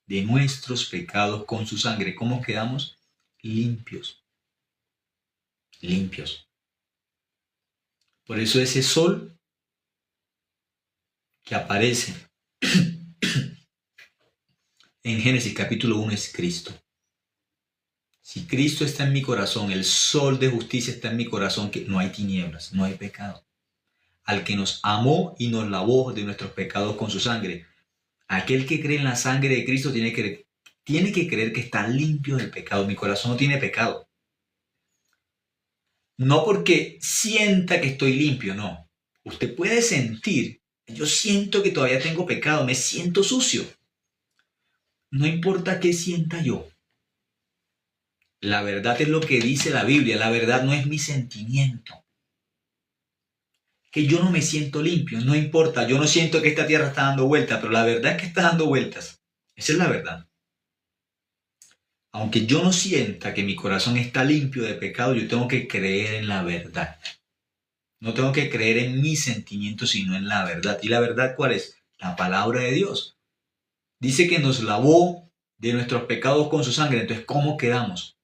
De nuestros pecados con su sangre. ¿Cómo quedamos? Limpios. Limpios. Por eso ese sol que aparece en Génesis capítulo 1 es Cristo. Si Cristo está en mi corazón, el sol de justicia está en mi corazón, que no hay tinieblas, no hay pecado. Al que nos amó y nos lavó de nuestros pecados con su sangre. Aquel que cree en la sangre de Cristo tiene que creer que está limpio del pecado. Mi corazón no tiene pecado. No porque sienta que estoy limpio, no. Usted puede sentir, yo siento que todavía tengo pecado, me siento sucio. No importa qué sienta yo. La verdad es lo que dice la Biblia. La verdad no es mi sentimiento. Que yo no me siento limpio, no importa. Yo no siento que esta tierra está dando vueltas, pero la verdad es que está dando vueltas. Esa es la verdad. Aunque yo no sienta que mi corazón está limpio de pecado, yo tengo que creer en la verdad. No tengo que creer en mis sentimientos, sino en la verdad. ¿Y la verdad cuál es? La palabra de Dios. Dice que nos lavó de nuestros pecados con su sangre. Entonces, ¿cómo quedamos?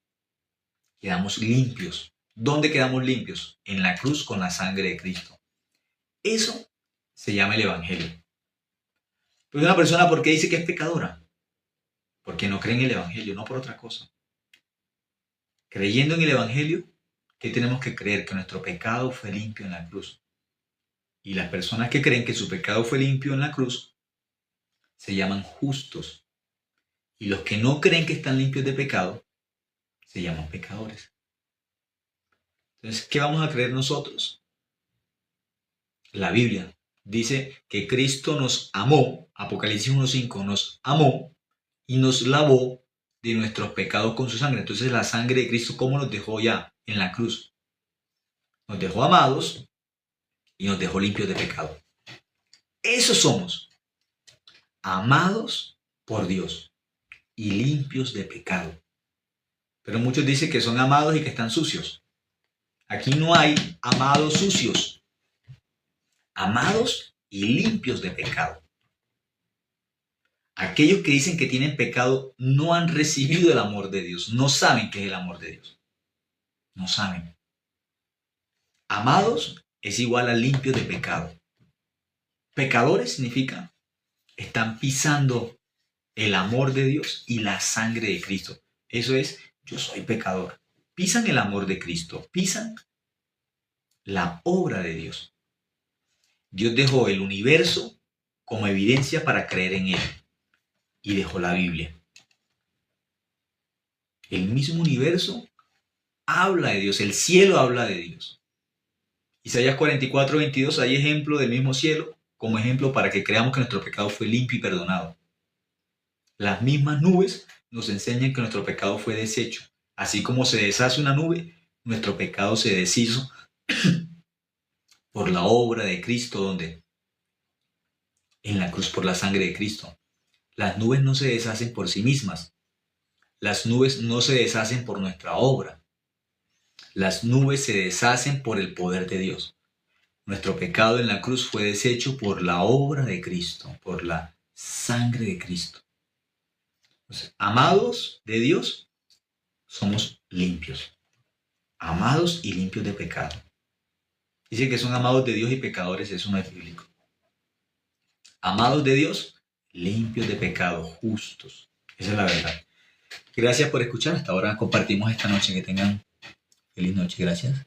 Quedamos limpios. ¿Dónde quedamos limpios? En la cruz con la sangre de Cristo. Eso se llama el Evangelio. Pero una persona, ¿por qué dice que es pecadora? Porque no cree en el Evangelio, no por otra cosa. Creyendo en el Evangelio, ¿qué tenemos que creer? Que nuestro pecado fue limpio en la cruz. Y las personas que creen que su pecado fue limpio en la cruz se llaman justos. Y los que no creen que están limpios de pecado se llaman pecadores. Entonces, ¿qué vamos a creer nosotros? La Biblia dice que Cristo nos amó, Apocalipsis 1:5, nos amó y nos lavó de nuestros pecados con su sangre. Entonces la sangre de Cristo, ¿cómo nos dejó ya en la cruz? Nos dejó amados y nos dejó limpios de pecado. Esos somos, amados por Dios y limpios de pecado. Pero muchos dicen que son amados y que están sucios. Aquí no hay amados sucios. Amados y limpios de pecado. Aquellos que dicen que tienen pecado no han recibido el amor de Dios, no saben qué es el amor de Dios. No saben. Amados es igual a limpios de pecado. Pecadores significa están pisando el amor de Dios y la sangre de Cristo. Eso es, yo soy pecador. Pisan el amor de Cristo, pisan la obra de Dios. Dios dejó el universo como evidencia para creer en Él y dejó la Biblia. El mismo universo habla de Dios, el cielo habla de Dios. Isaías 44:22, hay ejemplo del mismo cielo como ejemplo para que creamos que nuestro pecado fue limpio y perdonado. Las mismas nubes nos enseñan que nuestro pecado fue deshecho. Así como se deshace una nube, nuestro pecado se deshizo por la obra de Cristo, donde en la cruz, por la sangre de Cristo. Las nubes no se deshacen por sí mismas. Las nubes no se deshacen por nuestra obra. Las nubes se deshacen por el poder de Dios. Nuestro pecado en la cruz fue deshecho por la obra de Cristo, por la sangre de Cristo. Entonces, amados de Dios, somos limpios. Amados y limpios de pecado. Dice que son amados de Dios y pecadores, eso no es bíblico. Amados de Dios, limpios de pecado, justos. Esa es la verdad. Gracias por escuchar. Hasta ahora compartimos esta noche. Que tengan feliz noche. Gracias.